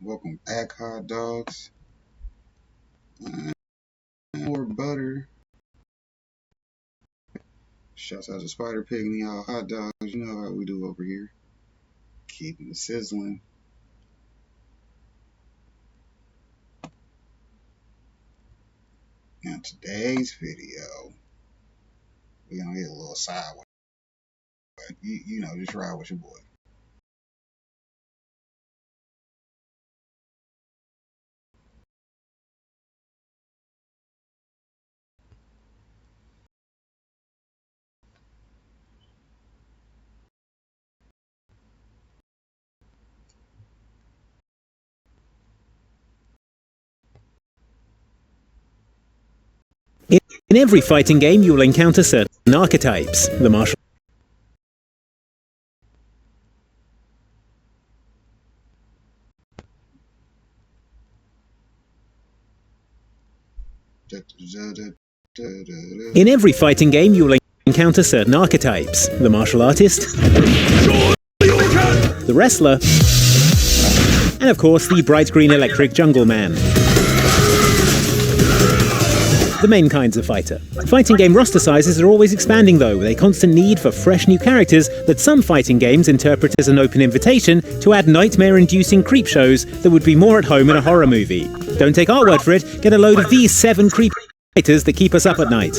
Welcome back, hot dogs. More butter. Shouts out to Spider Pig and y'all hot dogs. You know how we do over here. Keeping it sizzling. Now today's video, we're gonna get a little sideways. You know, just ride with your boy. In every fighting game, you will encounter certain archetypes. The martial In every fighting game, you will encounter certain archetypes. The martial artist, the wrestler, and of course the bright green electric jungle man. The main kinds of fighter. Fighting game roster sizes are always expanding though, with a constant need for fresh new characters that some fighting games interpret as an open invitation to add nightmare-inducing creep shows that would be more at home in a horror movie. Don't take our word for it, get a load of these 7 creepy fighters that keep us up at night.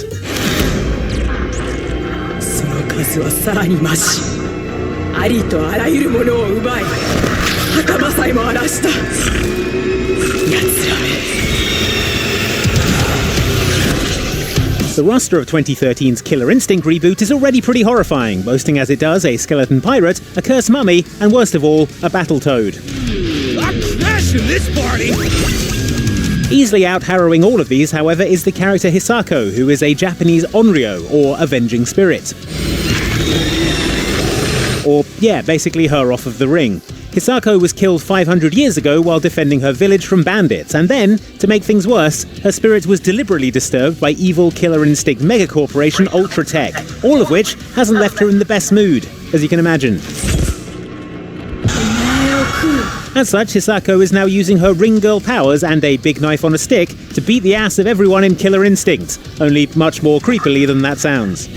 The roster of 2013's Killer Instinct reboot is already pretty horrifying, boasting as it does a skeleton pirate, a cursed mummy, and worst of all, a battle toad. I'm crashing this party! Easily out-harrowing all of these, however, is the character Hisako, who is a Japanese onryo, or avenging spirit. Or, yeah, basically her off of the ring. Hisako was killed 500 years ago while defending her village from bandits, and then, to make things worse, her spirit was deliberately disturbed by evil Killer Instinct megacorporation Ultratech, all of which hasn't left her in the best mood, as you can imagine. As such, Hisako is now using her ring girl powers and a big knife on a stick to beat the ass of everyone in Killer Instinct, only much more creepily than that sounds.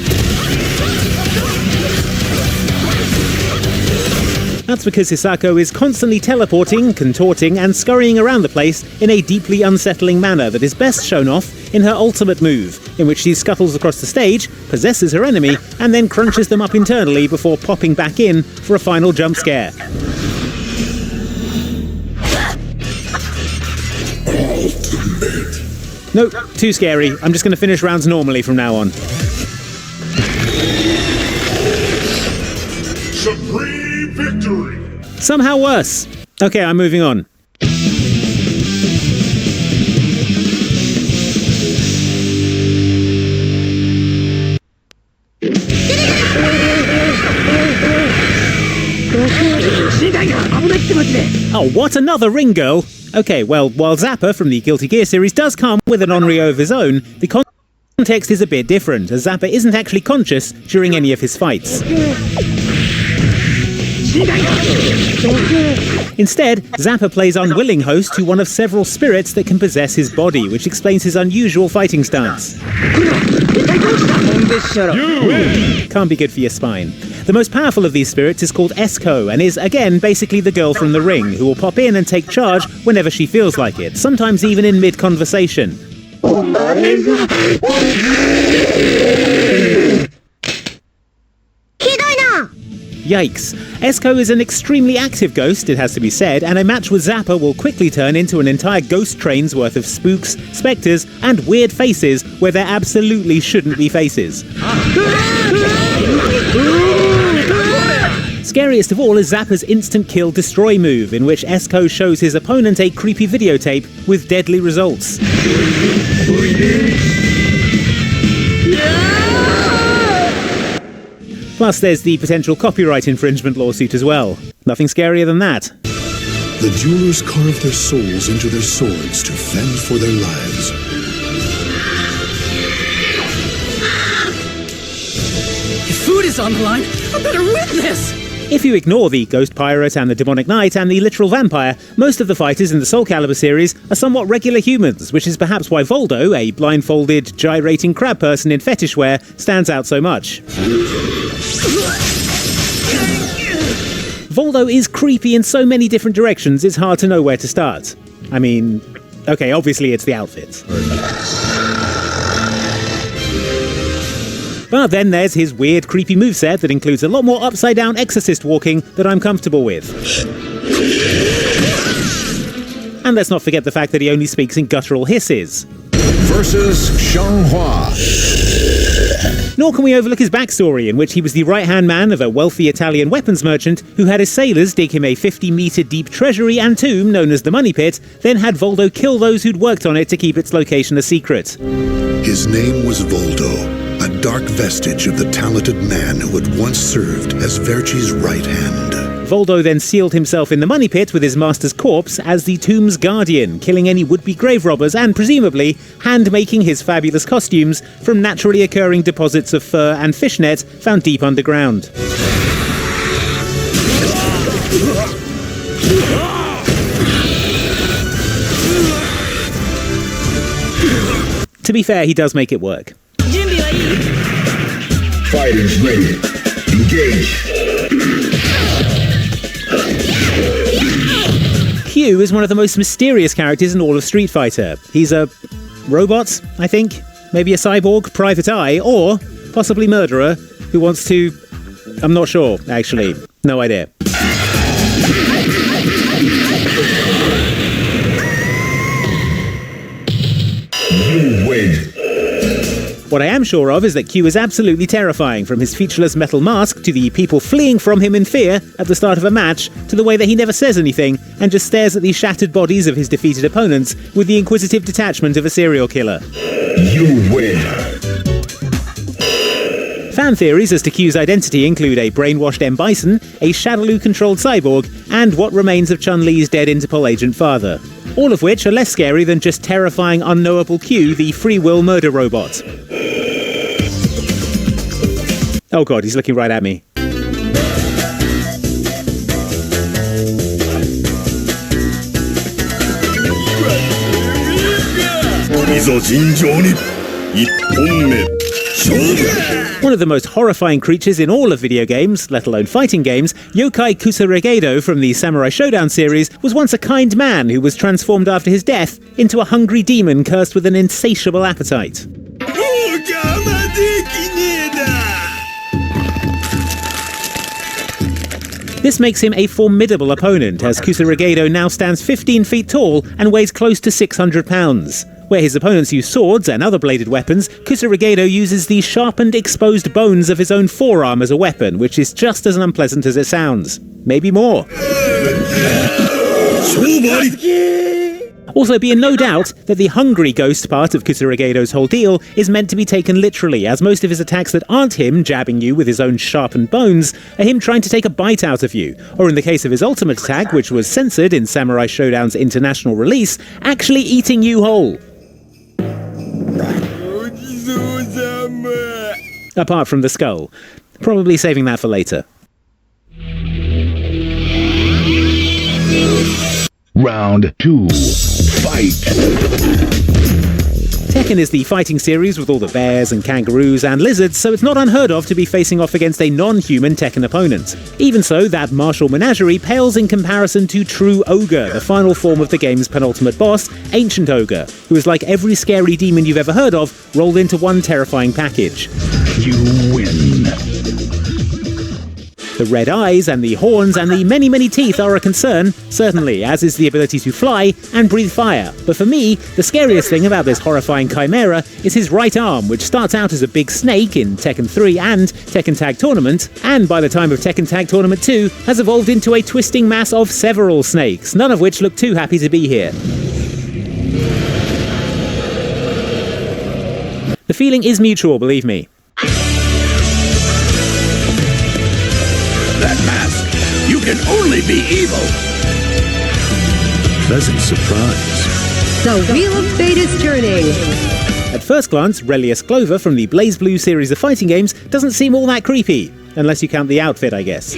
That's because Hisako is constantly teleporting, contorting, and scurrying around the place in a deeply unsettling manner that is best shown off in her ultimate move, in which she scuttles across the stage, possesses her enemy, and then crunches them up internally before popping back in for a final jump scare. Nope, too scary. I'm just going to finish rounds normally from now on. Supreme victory! Somehow worse. Okay, I'm moving on. Oh, what? Another ring girl? Okay, well, while Zappa from the Guilty Gear series does come with an onryo of his own, the context is a bit different, as Zappa isn't actually conscious during any of his fights. Instead, Zappa plays unwilling host to one of several spirits that can possess his body, which explains his unusual fighting stance. Can't be good for your spine. The most powerful of these spirits is called Esco, and is, again, basically the girl from the ring, who will pop in and take charge whenever she feels like it, sometimes even in mid-conversation. Yikes. Esco is an extremely active ghost, it has to be said, and a match with Zappa will quickly turn into an entire ghost train's worth of spooks, spectres, and weird faces where there absolutely shouldn't be faces. Scariest of all is Zappa's instant kill destroy move, in which Esco shows his opponent a creepy videotape with deadly results. Plus, there's the potential copyright infringement lawsuit as well. Nothing scarier than that. The jewelers carve their souls into their swords to fend for their lives. If food is on the line, I better win this! If you ignore the ghost pirate and the demonic knight and the literal vampire, most of the fighters in the Soul Calibur series are somewhat regular humans, which is perhaps why Voldo, a blindfolded, gyrating crab person in fetish wear, stands out so much. Voldo is creepy in so many different directions, it's hard to know where to start. I mean, okay, obviously it's the outfit. But then there's his weird, creepy moveset that includes a lot more upside-down exorcist walking that I'm comfortable with. And let's not forget the fact that he only speaks in guttural hisses. Versus Xianghua. Nor can we overlook his backstory, in which he was the right-hand man of a wealthy Italian weapons merchant who had his sailors dig him a 50-metre deep treasury and tomb known as the Money Pit, then had Voldo kill those who'd worked on it to keep its location a secret. His name was Voldo, a dark vestige of the talented man who had once served as Verci's right hand. Voldo then sealed himself in the Money Pit with his master's corpse as the tomb's guardian, killing any would-be grave robbers and, presumably, hand-making his fabulous costumes from naturally occurring deposits of fur and fishnet found deep underground. To be fair, he does make it work. Fighters ready. Engage. Q is one of the most mysterious characters in all of Street Fighter. He's a robot, I think, maybe a cyborg, private eye, or possibly murderer who wants to... I'm not sure, actually. No idea. You win. What I am sure of is that Q is absolutely terrifying, from his featureless metal mask to the people fleeing from him in fear at the start of a match, to the way that he never says anything and just stares at the shattered bodies of his defeated opponents with the inquisitive detachment of a serial killer. You win. Fan theories as to Q's identity include a brainwashed M. Bison, a Shadaloo-controlled cyborg, and what remains of Chun-Li's dead Interpol agent father. All of which are less scary than just terrifying unknowable Q, the free will murder robot. Oh god, he's looking right at me. One of the most horrifying creatures in all of video games, let alone fighting games, Yokai Kusaragedo from the Samurai Showdown series was once a kind man who was transformed after his death into a hungry demon cursed with an insatiable appetite. This makes him a formidable opponent, as Kusaragedo now stands 15 feet tall and weighs close to 600 pounds. Where his opponents use swords and other bladed weapons, Kusaragedo uses the sharpened, exposed bones of his own forearm as a weapon, which is just as unpleasant as it sounds. Maybe more. Also, be in no doubt that the hungry ghost part of Kusaragedo's whole deal is meant to be taken literally, as most of his attacks that aren't him jabbing you with his own sharpened bones are him trying to take a bite out of you, or in the case of his ultimate attack, which was censored in Samurai Showdown's international release, actually eating you whole. Apart from the skull. Probably saving that for later. Round 2. Fight. Tekken is the fighting series with all the bears and kangaroos and lizards, so it's not unheard of to be facing off against a non-human Tekken opponent. Even so, that martial menagerie pales in comparison to True Ogre, the final form of the game's penultimate boss, Ancient Ogre, who is like every scary demon you've ever heard of, rolled into one terrifying package. You win. The red eyes and the horns and the many, many teeth are a concern, certainly, as is the ability to fly and breathe fire. But for me, the scariest thing about this horrifying chimera is his right arm, which starts out as a big snake in Tekken 3 and Tekken Tag Tournament, and by the time of Tekken Tag Tournament 2, has evolved into a twisting mass of several snakes, none of which look too happy to be here. The feeling is mutual, believe me. That mask. You can only be evil. Pleasant surprise. The Wheel of Fate is turning. At first glance, Relius Clover from the BlazBlue series of fighting games doesn't seem all that creepy. Unless you count the outfit, I guess.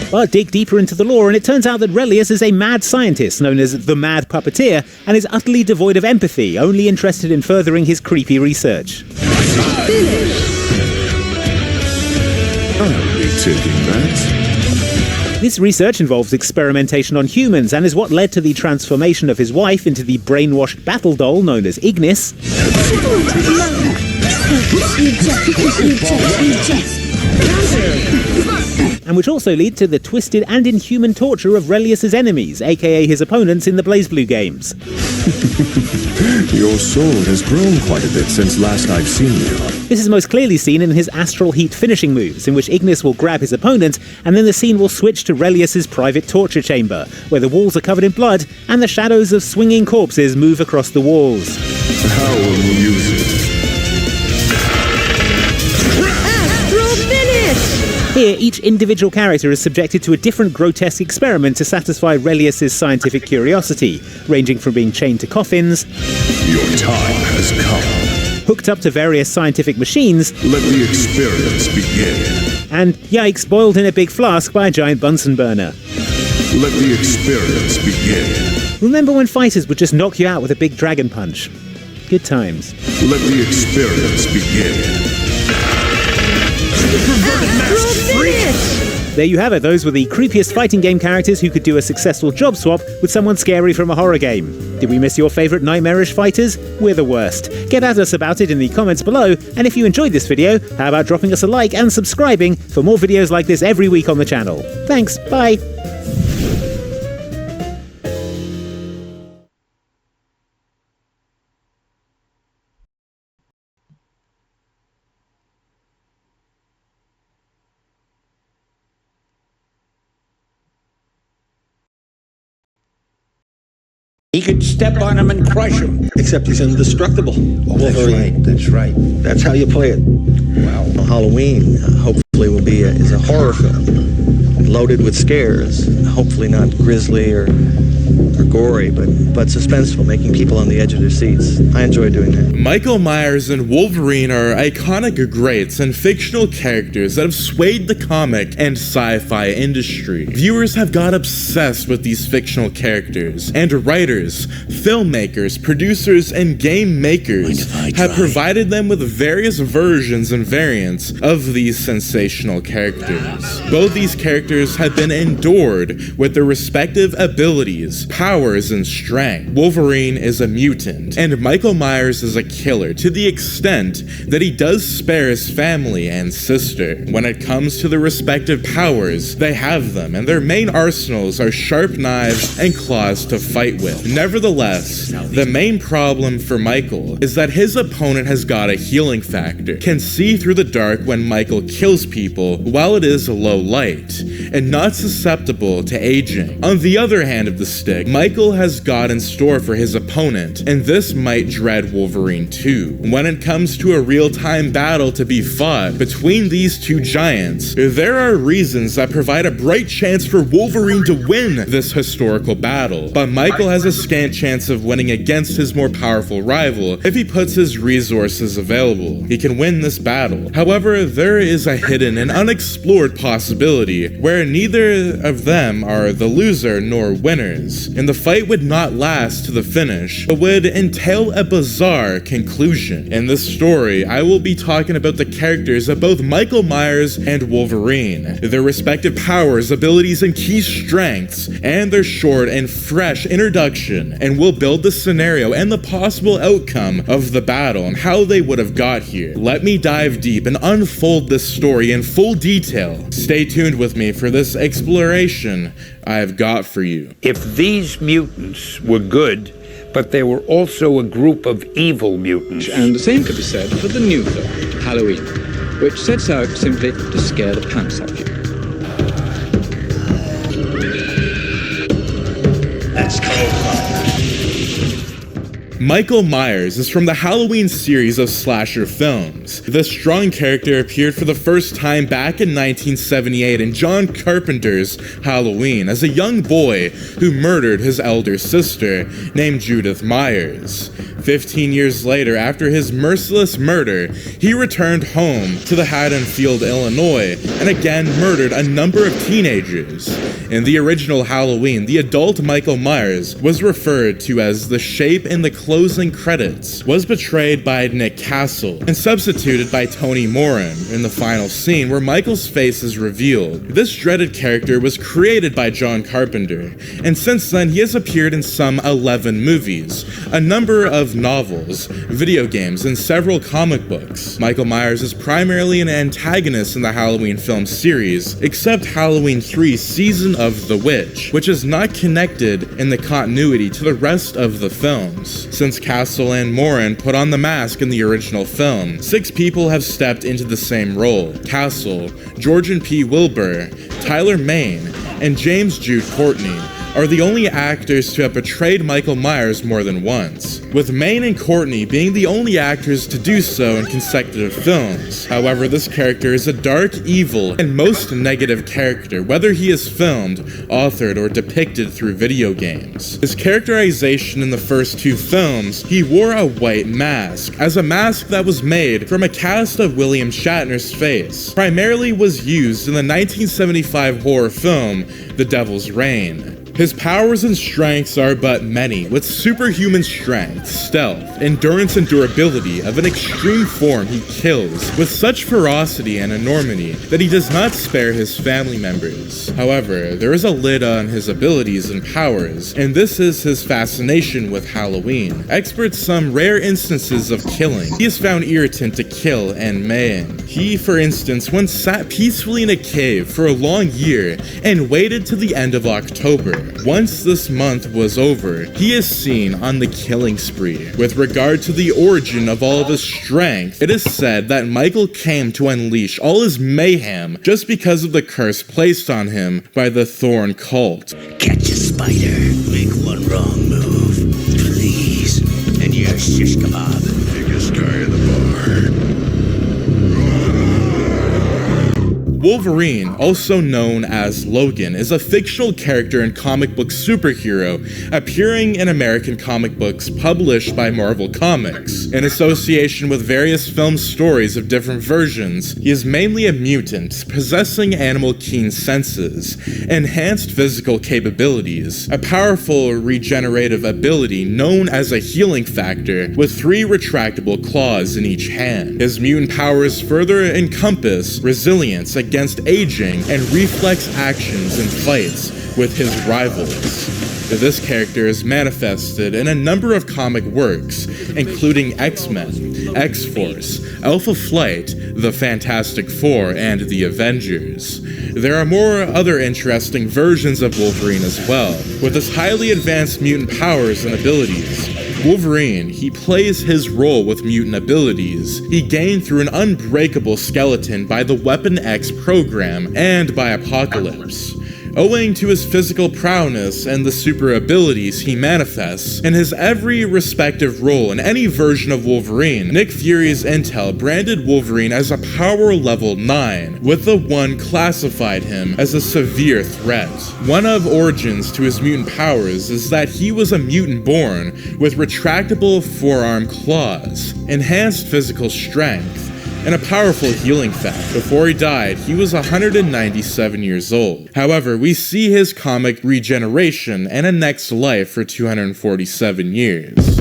But dig deeper into the lore, and it turns out that Relius is a mad scientist known as the Mad Puppeteer, and is utterly devoid of empathy, only interested in furthering his creepy research. I'll be taking that. This research involves experimentation on humans, and is what led to the transformation of his wife into the brainwashed battle doll known as Ignis. And which also lead to the twisted and inhuman torture of Relius's enemies, aka his opponents in the BlazBlue games. Your sword has grown quite a bit since last I've seen you. This is most clearly seen in his Astral Heat finishing moves, in which Ignis will grab his opponent, and then the scene will switch to Relius's private torture chamber, where the walls are covered in blood, and the shadows of swinging corpses move across the walls. How will you use it? Here, each individual character is subjected to a different grotesque experiment to satisfy Relius's scientific curiosity, ranging from being chained to coffins, Your time has come. hooked up to various scientific machines, Let the experience begin. and, yikes, boiled in a big flask by a giant Bunsen burner. Let the experience begin. Remember when fighters would just knock you out with a big dragon punch? Good times. Let the experience begin. There you have it, those were the creepiest fighting game characters who could do a successful job swap with someone scary from a horror game. Did we miss your favourite nightmarish fighters? We're the worst. Get at us about it in the comments below, and if you enjoyed this video, how about dropping us a like and subscribing for more videos like this every week on the channel. Thanks, bye! He could step on him and crush him. Except he's indestructible. That's right. That's how you play it. Well, Halloween hopefully will be is a horror film, loaded with scares. Hopefully not grisly or gory, but suspenseful, making people on the edge of their seats. I enjoy doing that. Michael Myers and Wolverine are iconic greats and fictional characters that have swayed the comic and sci-fi industry. Viewers have got obsessed with these fictional characters, and writers, filmmakers, producers, and game makers have provided them with various versions and variants of these sensational characters. Both these characters have been endured with their respective abilities, powers, and strength. Wolverine is a mutant, and Michael Myers is a killer to the extent that he does spare his family and sister. When it comes to their respective powers, they have them, and their main arsenals are sharp knives and claws to fight with. Nevertheless, the main problem for Michael is that his opponent has got a healing factor, can see through the dark when Michael kills people while it is low light, and not susceptible to aging. On the other hand of the stick, Michael has got in store for his opponent, and this might dread Wolverine too. When it comes to a real-time battle to be fought between these two giants, there are reasons that provide a bright chance for Wolverine to win this historical battle, but Michael has a scant chance of winning against his more powerful rival if he puts his resources available. He can win this battle. However, there is a hidden and unexplored possibility where neither of them are the loser nor winners, and the fight would not last to the finish, but would entail a bizarre conclusion. In this story, I will be talking about the characters of both Michael Myers and Wolverine, their respective powers, abilities, and key strengths, and their short and fresh introduction, and will build the scenario and the possible outcome of the battle and how they would have got here. Let me dive deep and unfold this story in full detail. Stay tuned with me for this exploration I've got for you. If these mutants were good, but they were also a group of evil mutants. And the same could be said for the new film, Halloween, which sets out simply to scare the pants off you. That's cold. Michael Myers is from the Halloween series of slasher films. This strong character appeared for the first time back in 1978 in John Carpenter's Halloween as a young boy who murdered his elder sister named Judith Myers. 15 years later, after his merciless murder, he returned home to the Haddonfield, Illinois, and again murdered a number of teenagers. In the original Halloween, the adult Michael Myers was referred to as the Shape in the closing credits, was portrayed by Nick Castle, and substituted by Tony Moran in the final scene where Michael's face is revealed. This dreaded character was created by John Carpenter, and since then he has appeared in some 11 movies, a number of novels, video games, and several comic books. Michael Myers is primarily an antagonist in the Halloween film series, except Halloween 3 Season of the Witch, which is not connected in the continuity to the rest of the films. Since Castle and Moran put on the mask in the original film, 6 people have stepped into the same role. Castle, Georgian P. Wilbur, Tyler Mane, and James Jude Courtney are the only actors to have portrayed Michael Myers more than once, with Mane and Courtney being the only actors to do so in consecutive films. However, this character is a dark, evil, and most negative character, whether he is filmed, authored, or depicted through video games. His characterization in the first 2 films, he wore a white mask, as a mask that was made from a cast of William Shatner's face, primarily was used in the 1975 horror film, The Devil's Reign. His powers and strengths are but many, with superhuman strength, stealth, endurance, and durability of an extreme form. He kills with such ferocity and enormity that he does not spare his family members. However, there is a lid on his abilities and powers, and this is his fascination with Halloween. Experts some rare instances of killing. He is found irritant to kill and maim. He, for instance, once sat peacefully in a cave for a long year and waited till the end of October. Once this month was over, he is seen on the killing spree. With regard to the origin of all of his strength, it is said that Michael came to unleash all his mayhem just because of the curse placed on him by the Thorn cult. Catch a spider, make one wrong move, please, and you're shish kebab. Biggest guy in the bar. Wolverine, also known as Logan, is a fictional character and comic book superhero appearing in American comic books published by Marvel Comics. In association with various film stories of different versions, he is mainly a mutant, possessing animal keen senses, enhanced physical capabilities, a powerful regenerative ability known as a healing factor, with 3 retractable claws in each hand. His mutant powers further encompass resilience against aging and reflex actions in fights with his rivals. This character is manifested in a number of comic works, including X-Men, X-Force, Alpha Flight, The Fantastic Four, and The Avengers. There are more other interesting versions of Wolverine as well, with his highly advanced mutant powers and abilities. Wolverine, he plays his role with mutant abilities he gained through an unbreakable skeleton by the Weapon X program and by Apocalypse. Owing to his physical prowess and the super abilities he manifests in his every respective role in any version of Wolverine, Nick Fury's intel branded Wolverine as a power level 9, with the 1 classified him as a severe threat. One of origins to his mutant powers is that he was a mutant born with retractable forearm claws, enhanced physical strength, and a powerful healing factor. Before he died, he was 197 years old. However, we see his comic regeneration and a next life for 247 years.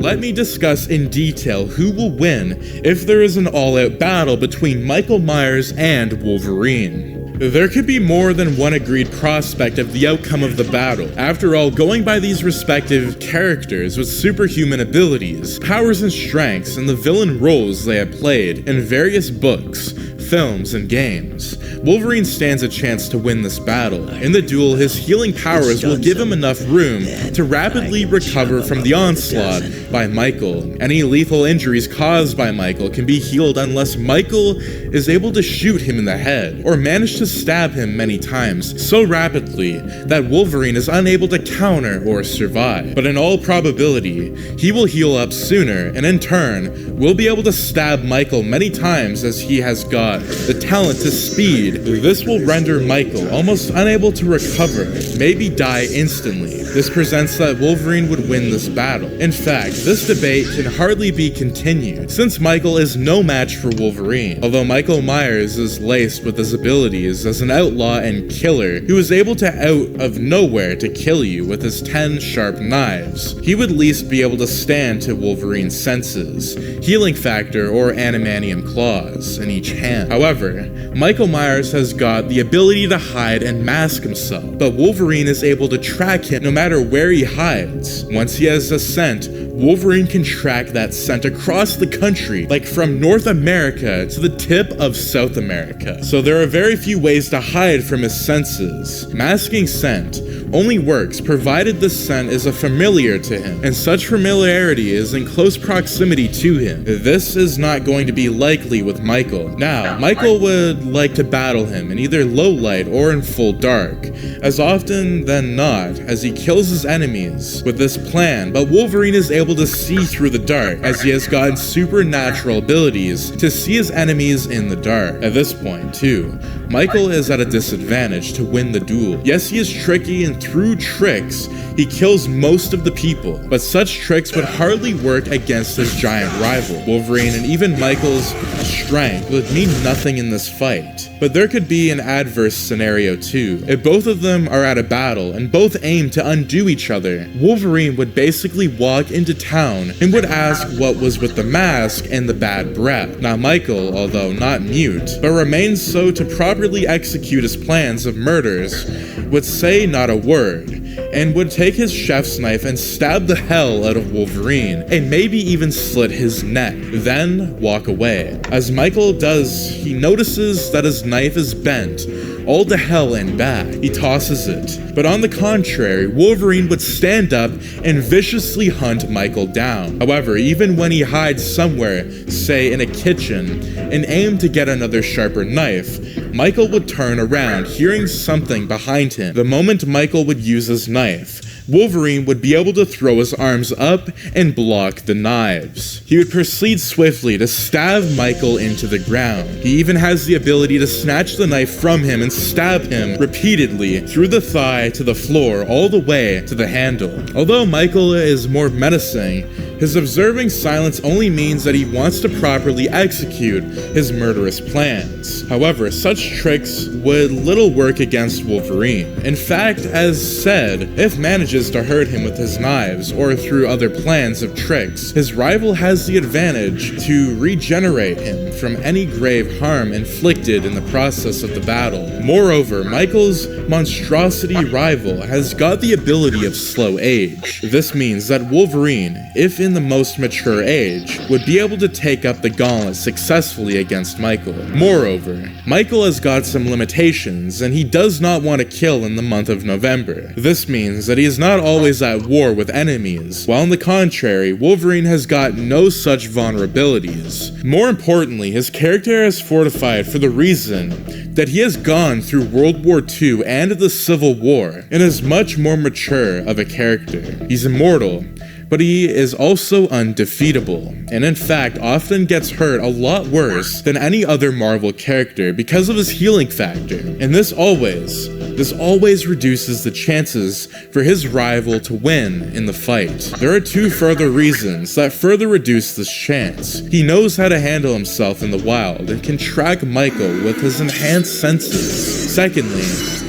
Let me discuss in detail who will win if there is an all-out battle between Michael Myers and Wolverine. There could be more than one agreed prospect of the outcome of the battle. After all, going by these respective characters with superhuman abilities, powers and strengths, and the villain roles they have played in various books, films and games. Wolverine stands a chance to win this battle. In the duel, his healing powers will give him enough room to rapidly recover from the onslaught by Michael. Any lethal injuries caused by Michael can be healed unless Michael is able to shoot him in the head, or manage to stab him many times so rapidly that Wolverine is unable to counter or survive. But in all probability, he will heal up sooner, and in turn, will be able to stab Michael many times as he has got the talent to speed. This will render Michael almost unable to recover, maybe die instantly. This presents that Wolverine would win this battle. In fact, this debate can hardly be continued, since Michael is no match for Wolverine. Although Michael Myers is laced with his abilities as an outlaw and killer who is able to out of nowhere to kill you with his 10 sharp knives, he would at least be able to stand to Wolverine's senses, healing factor, or adamantium claws in each hand. However, Michael Myers has got the ability to hide and mask himself, but Wolverine is able to track him no matter where he hides. Once he has a scent, Wolverine can track that scent across the country, like from North America to the tip of South America. So there are very few ways to hide from his senses. Masking scent only works provided the scent is a familiar to him, and such familiarity is in close proximity to him. This is not going to be likely with Michael. Now, Michael would like to battle him in either low light or in full dark, as often than not, as he kills his enemies with this plan, but Wolverine is able to see through the dark, as he has gotten supernatural abilities to see his enemies in the dark. At this point, too, Michael is at a disadvantage to win the duel. Yes, he is tricky, and through tricks, he kills most of the people, but such tricks would hardly work against his giant rival. Wolverine and even Michael's strength would mean nothing in this fight. But there could be an adverse scenario too. If both of them are at a battle and both aim to undo each other, Wolverine would basically walk into town and would ask what was with the mask and the bad breath. Now Michael, although not mute, but remains so to properly execute his plans of murders, would say not a word, and would take his chef's knife and stab the hell out of Wolverine, and maybe even slit his neck, then walk away. As Michael does, he notices that his knife is bent, all to hell and back. He tosses it. But on the contrary, Wolverine would stand up and viciously hunt Michael down. However, even when he hides somewhere, say in a kitchen, and aim to get another sharper knife, Michael would turn around, hearing something behind him. The moment Michael would use his knife, Wolverine would be able to throw his arms up and block the knives. He would proceed swiftly to stab Michael into the ground. He even has the ability to snatch the knife from him and stab him repeatedly through the thigh to the floor all the way to the handle. Although Michael is more menacing, his observing silence only means that he wants to properly execute his murderous plans. However, such tricks would little work against Wolverine. In fact, as said, if manages to hurt him with his knives or through other plans of tricks, his rival has the advantage to regenerate him from any grave harm inflicted in the process of the battle. Moreover, Michael's monstrosity rival has got the ability of slow age. This means that Wolverine, if in the most mature age, would be able to take up the gauntlet successfully against Michael. Moreover, Michael has got some limitations, and he does not want to kill in the month of November. This means that he is not always at war with enemies, while on the contrary, Wolverine has got no such vulnerabilities. More importantly, his character is fortified for the reason that he has gone through World War II and the Civil War, and is much more mature of a character. He's immortal, but he is also undefeatable, and in fact often gets hurt a lot worse than any other Marvel character because of his healing factor, and this always reduces the chances for his rival to win in the fight. There are two further reasons that further reduce this chance. He knows how to handle himself in the wild and can track Michael with his enhanced senses. Secondly,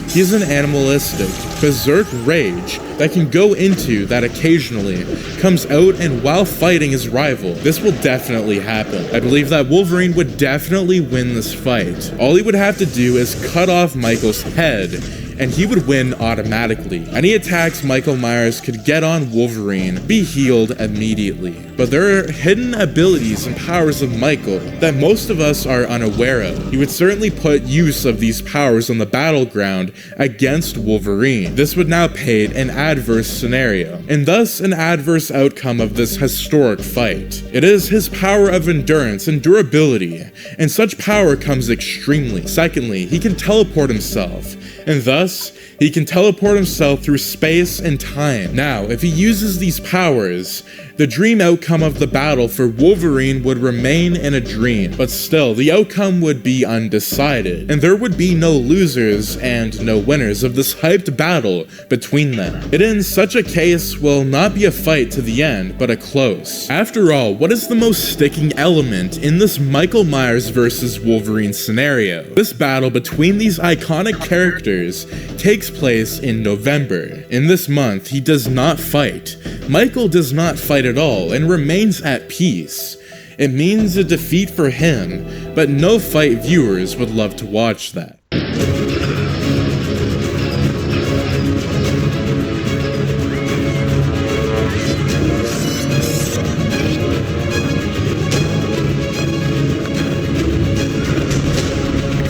he has an animalistic, berserk rage that can go into that occasionally comes out and while fighting his rival. This will definitely happen. I believe that Wolverine would definitely win this fight. All he would have to do is cut off Michael's head, and he would win automatically. Any attacks Michael Myers could get on Wolverine be healed immediately. But there are hidden abilities and powers of Michael that most of us are unaware of. He would certainly put use of these powers on the battleground against Wolverine. This would now paint an adverse scenario, and thus an adverse outcome of this historic fight. It is his power of endurance and durability, and such power comes extremely. Secondly, he can teleport himself, and thus, he can teleport himself through space and time. Now, if he uses these powers, the dream outcome of the battle for Wolverine would remain in a dream, but still, the outcome would be undecided, and there would be no losers and no winners of this hyped battle between them. It in such a case will not be a fight to the end, but a close. After all, what is the most sticking element in this Michael Myers versus Wolverine scenario? This battle between these iconic characters takes place in November. In this month, he does not fight. Michael does not fight at all and remains at peace. It means a defeat for him, but no fight viewers would love to watch that. The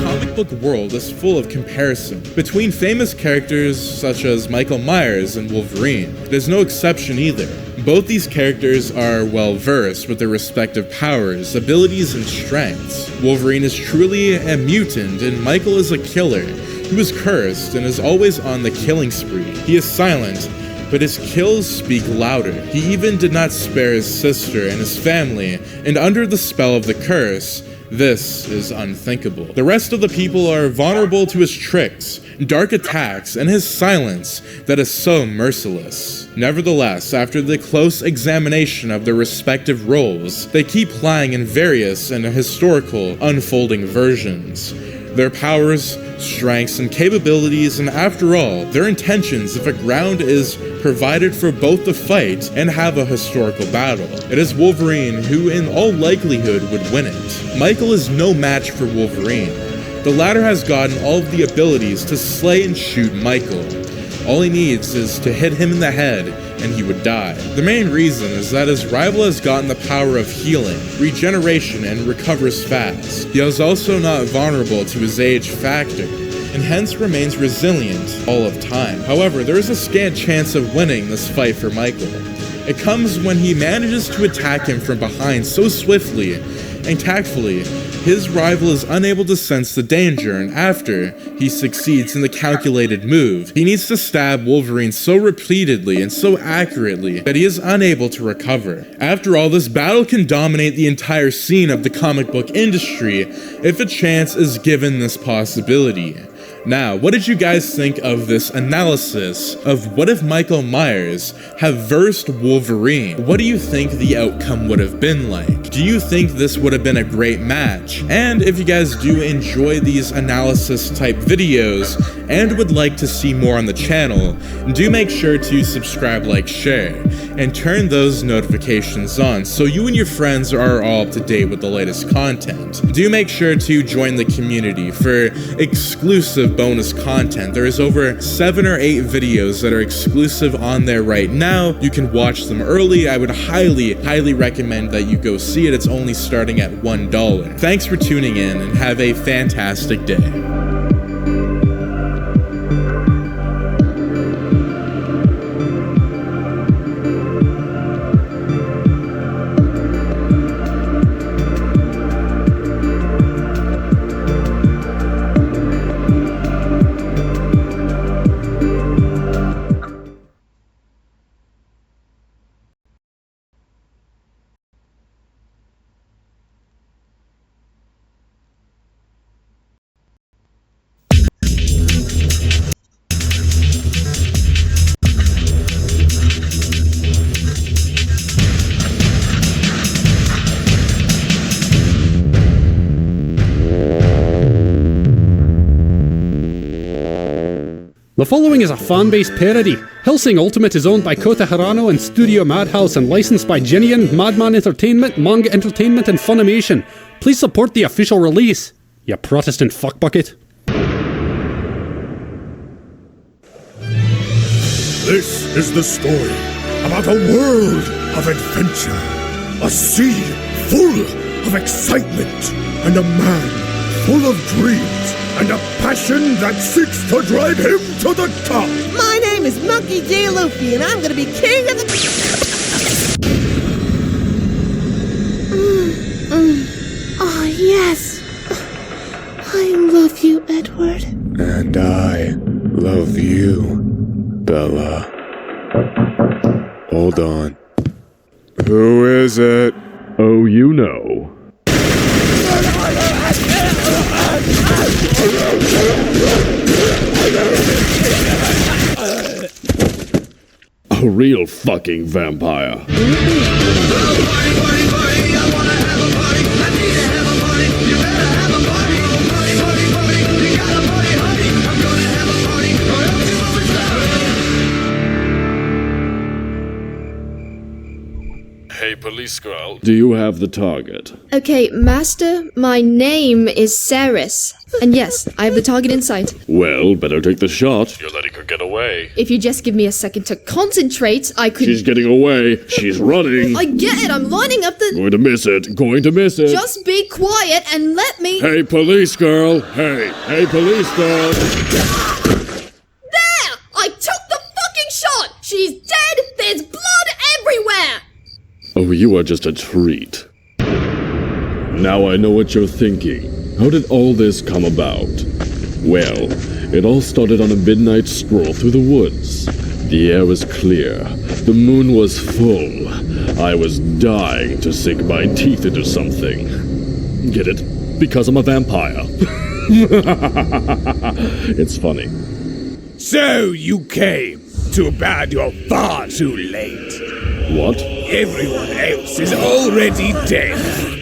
comic book world is full of comparison between famous characters such as Michael Myers and Wolverine. It is no exception either. Both these characters are well versed with their respective powers, abilities, and strengths. Wolverine is truly a mutant, and Michael is a killer who is cursed and is always on the killing spree. He is silent, but his kills speak louder. He even did not spare his sister and his family, and under the spell of the curse, this is unthinkable. The rest of the people are vulnerable to his tricks, dark attacks, and his silence that is so merciless. Nevertheless, after the close examination of their respective roles, they keep playing in various and historical unfolding versions. Their powers, strengths, and capabilities, and after all, their intentions if a ground is provided for both the fight and have a historical battle. It is Wolverine who in all likelihood would win it. Michael is no match for Wolverine. The latter has gotten all of the abilities to slay and shoot Michael. All he needs is to hit him in the head and he would die. The main reason is that his rival has gotten the power of healing, regeneration, and recovers fast. He is also not vulnerable to his age factor, and hence remains resilient all of time. However, there is a scant chance of winning this fight for Michael. It comes when he manages to attack him from behind so swiftly and tactfully, his rival is unable to sense the danger, and after he succeeds in the calculated move, he needs to stab Wolverine so repeatedly and so accurately that he is unable to recover. After all, this battle can dominate the entire scene of the comic book industry if a chance is given this possibility. Now, what did you guys think of this analysis of what if Michael Myers had versed Wolverine? What do you think the outcome would have been like? Do you think this would have been a great match? And if you guys do enjoy these analysis type videos and would like to see more on the channel, do make sure to subscribe, like, share, and turn those notifications on so you and your friends are all up to date with the latest content. Do make sure to join the community for exclusive bonus content. There is over 7 or 8 videos that are exclusive on there right now. You can watch them early. I would highly recommend that you go see it. It's only starting at $1. Thanks for tuning in and have a fantastic day. The following is a fan-based parody. Hellsing Ultimate is owned by Kota Hirano and Studio Madhouse and licensed by Genian, Madman Entertainment, Manga Entertainment and Funimation. Please support the official release, you Protestant fuckbucket. This is the story about a world of adventure, a sea full of excitement, and a man full of dreams, and a passion that seeks to drive him to the top. My name is Monkey D. Luffy, and I'm gonna be king of the... Oh, yes. I love you, Edward. And I love you, Bella. Hold on. Who is it? Oh, you know. A real fucking vampire. Hey, police girl. Do you have the target? Okay, Master, my name is Saris. And yes, I have the target in sight. Well, better take the shot. You're letting her get away. If you just give me a second to concentrate, I could... She's getting away. She's running. I get it, I'm lining up the... Going to miss it. Going to miss it. Just be quiet and let me... Hey, police girl. Hey, police girl. There! I took the fucking shot! She's dead! There's blood everywhere! Oh, you are just a treat. Now I know what you're thinking. How did all this come about? Well, it all started on a midnight stroll through the woods. The air was clear. The moon was full. I was dying to sink my teeth into something. Get it? Because I'm a vampire. It's funny. So you came. Too bad you're far too late. What? Everyone else is already dead,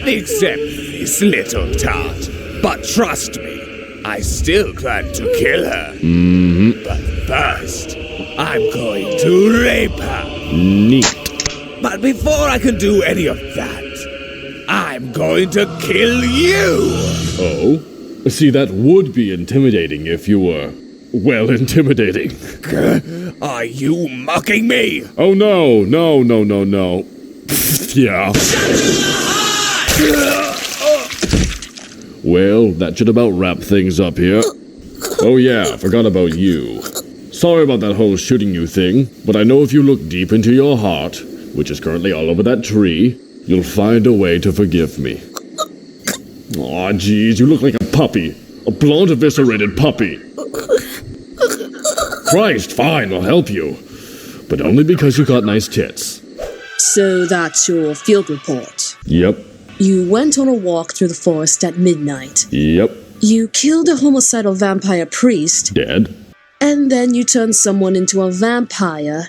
except this little tart. But trust me, I still plan to kill her. Mm-hmm. But first, I'm going to rape her. Neat. But before I can do any of that, I'm going to kill you. Oh? See, that would be intimidating if you were... well, intimidating. Are you mocking me? Oh, no. Yeah. Well, that should about wrap things up here. Oh yeah, forgot about you. Sorry about that whole shooting you thing, but I know if you look deep into your heart, which is currently all over that tree, you'll find a way to forgive me. Aw, geez, you look like a puppy. A blonde, eviscerated puppy. Christ, fine, I'll help you. But only because you got nice tits. So that's your field report. Yep. You went on a walk through the forest at midnight. Yep. You killed a homicidal vampire priest. Dead. And then you turned someone into a vampire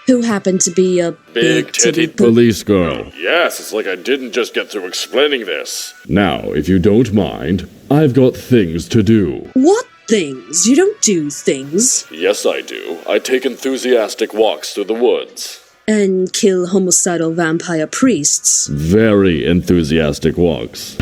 who happened to be a big-titted police girl. Yes, it's like I didn't just get through explaining this. Now, if you don't mind, I've got things to do. What things? You don't do things. Yes, I do. I take enthusiastic walks through the woods. And kill homicidal vampire priests. Very enthusiastic walks.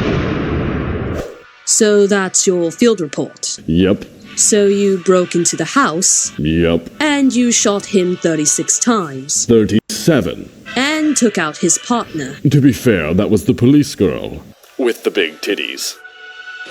So that's your field report. Yep. So you broke into the house. Yep. And you shot him 36 times. 37. And took out his partner. To be fair, that was the police girl. With the big titties.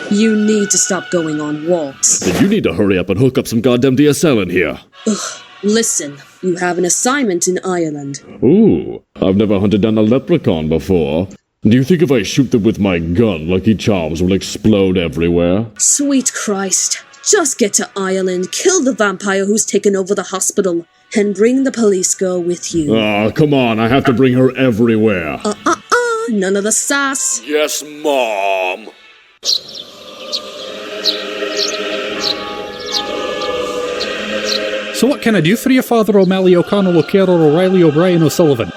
You need to stop going on walks. Then you need to hurry up and hook up some goddamn DSL in here. Ugh. Listen, you have an assignment in Ireland. Ooh, I've never hunted down a leprechaun before. Do you think if I shoot them with my gun, Lucky Charms will explode everywhere? Sweet Christ. Just get to Ireland, kill the vampire who's taken over the hospital, and bring the police girl with you. Ah, come on, I have to bring her everywhere. None of the sass. Yes, Mom. So what can I do for you, Father O'Malley O'Connell O'Carroll O'Reilly O'Brien O'Sullivan?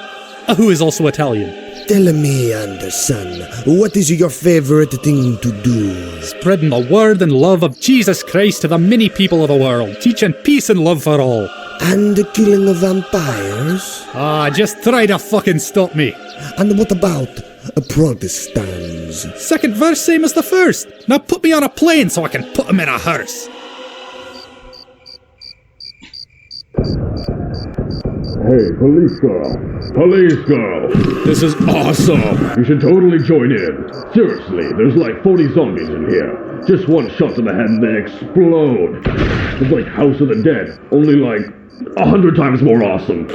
Who is also Italian. Tell me, Anderson, what is your favorite thing to do? Spreading the word and love of Jesus Christ to the many people of the world, teaching peace and love for all. And the killing of vampires? Just try to fucking stop me. And what about Protestants? Second verse, same as the first. Now put me on a plane so I can put him in a hearse. Hey, police girl! Police girl! This is awesome! You should totally join in. Seriously, there's like 40 zombies in here. Just one shot to the head and they explode. It's like House of the Dead, only like 100 times more awesome.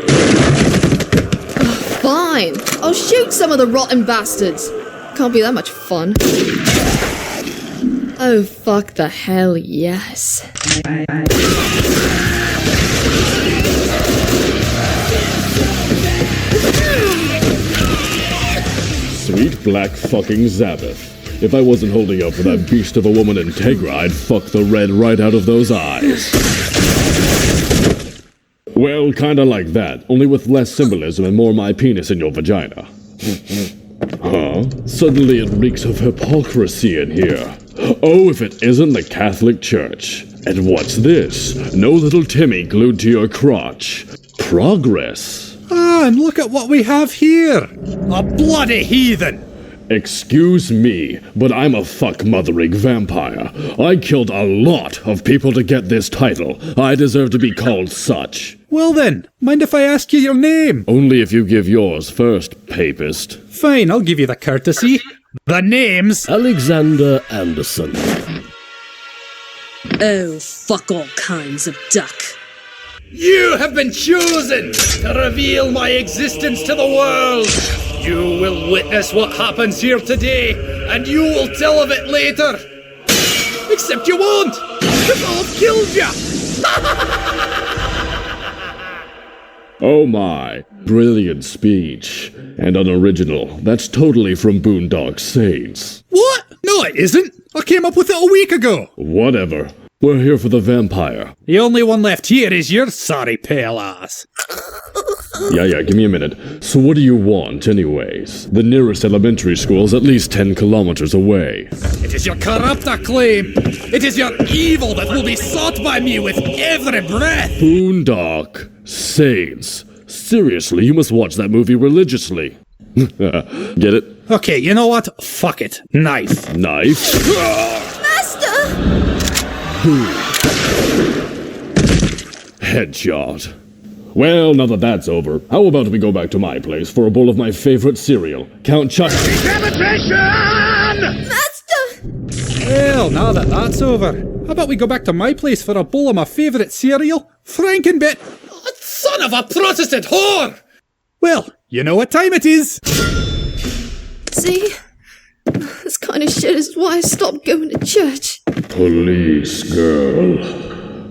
Fine. I'll shoot some of the rotten bastards. Can't be that much fun. Oh, fuck the hell, yes. Sweet black fucking Zabbath. If I wasn't holding up for that beast of a woman Integra, I'd fuck the red right out of those eyes. Well, kinda like that, only with less symbolism and more my penis in your vagina. Huh? Suddenly it reeks of hypocrisy in here. Oh, if it isn't the Catholic Church. And what's this? No little Timmy glued to your crotch. Progress. And look at what we have here. A bloody heathen. Excuse me, but I'm a fuck-mothering vampire. I killed a lot of people to get this title. I deserve to be called such. Well then, mind if I ask you your name? Only if you give yours first, papist. Fine, I'll give you the courtesy. The name's Alexander Anderson. Oh, fuck all kinds of duck. You have been chosen to reveal my existence to the world. You will witness what happens here today, and you will tell of it later. Except you won't, because I'll have killed you. Oh my, brilliant speech. And unoriginal. That's totally from Boondock Saints. What? No, it isn't. I came up with it a week ago. Whatever. We're here for the vampire. The only one left here is your sorry pale ass. Yeah, give me a minute. So what do you want, anyways? The nearest elementary school's at least 10 kilometers away. It is your corrupt acclaim. It is your evil that will be sought by me with every breath. Boondock Saints. Seriously, you must watch that movie religiously. Get it? Okay, you know what? Fuck it. Knife. Knife? Master! Headshot. Well, now that that's over, how about we go back to my place for a bowl of my favorite cereal, Count Chuck... Master! Well, now that that's over, how about we go back to my place for a bowl of my favourite cereal, Frankenbit? Oh, son of a Protestant whore! Well, you know what time it is. See? This kind of shit is why I stopped going to church. Police girl.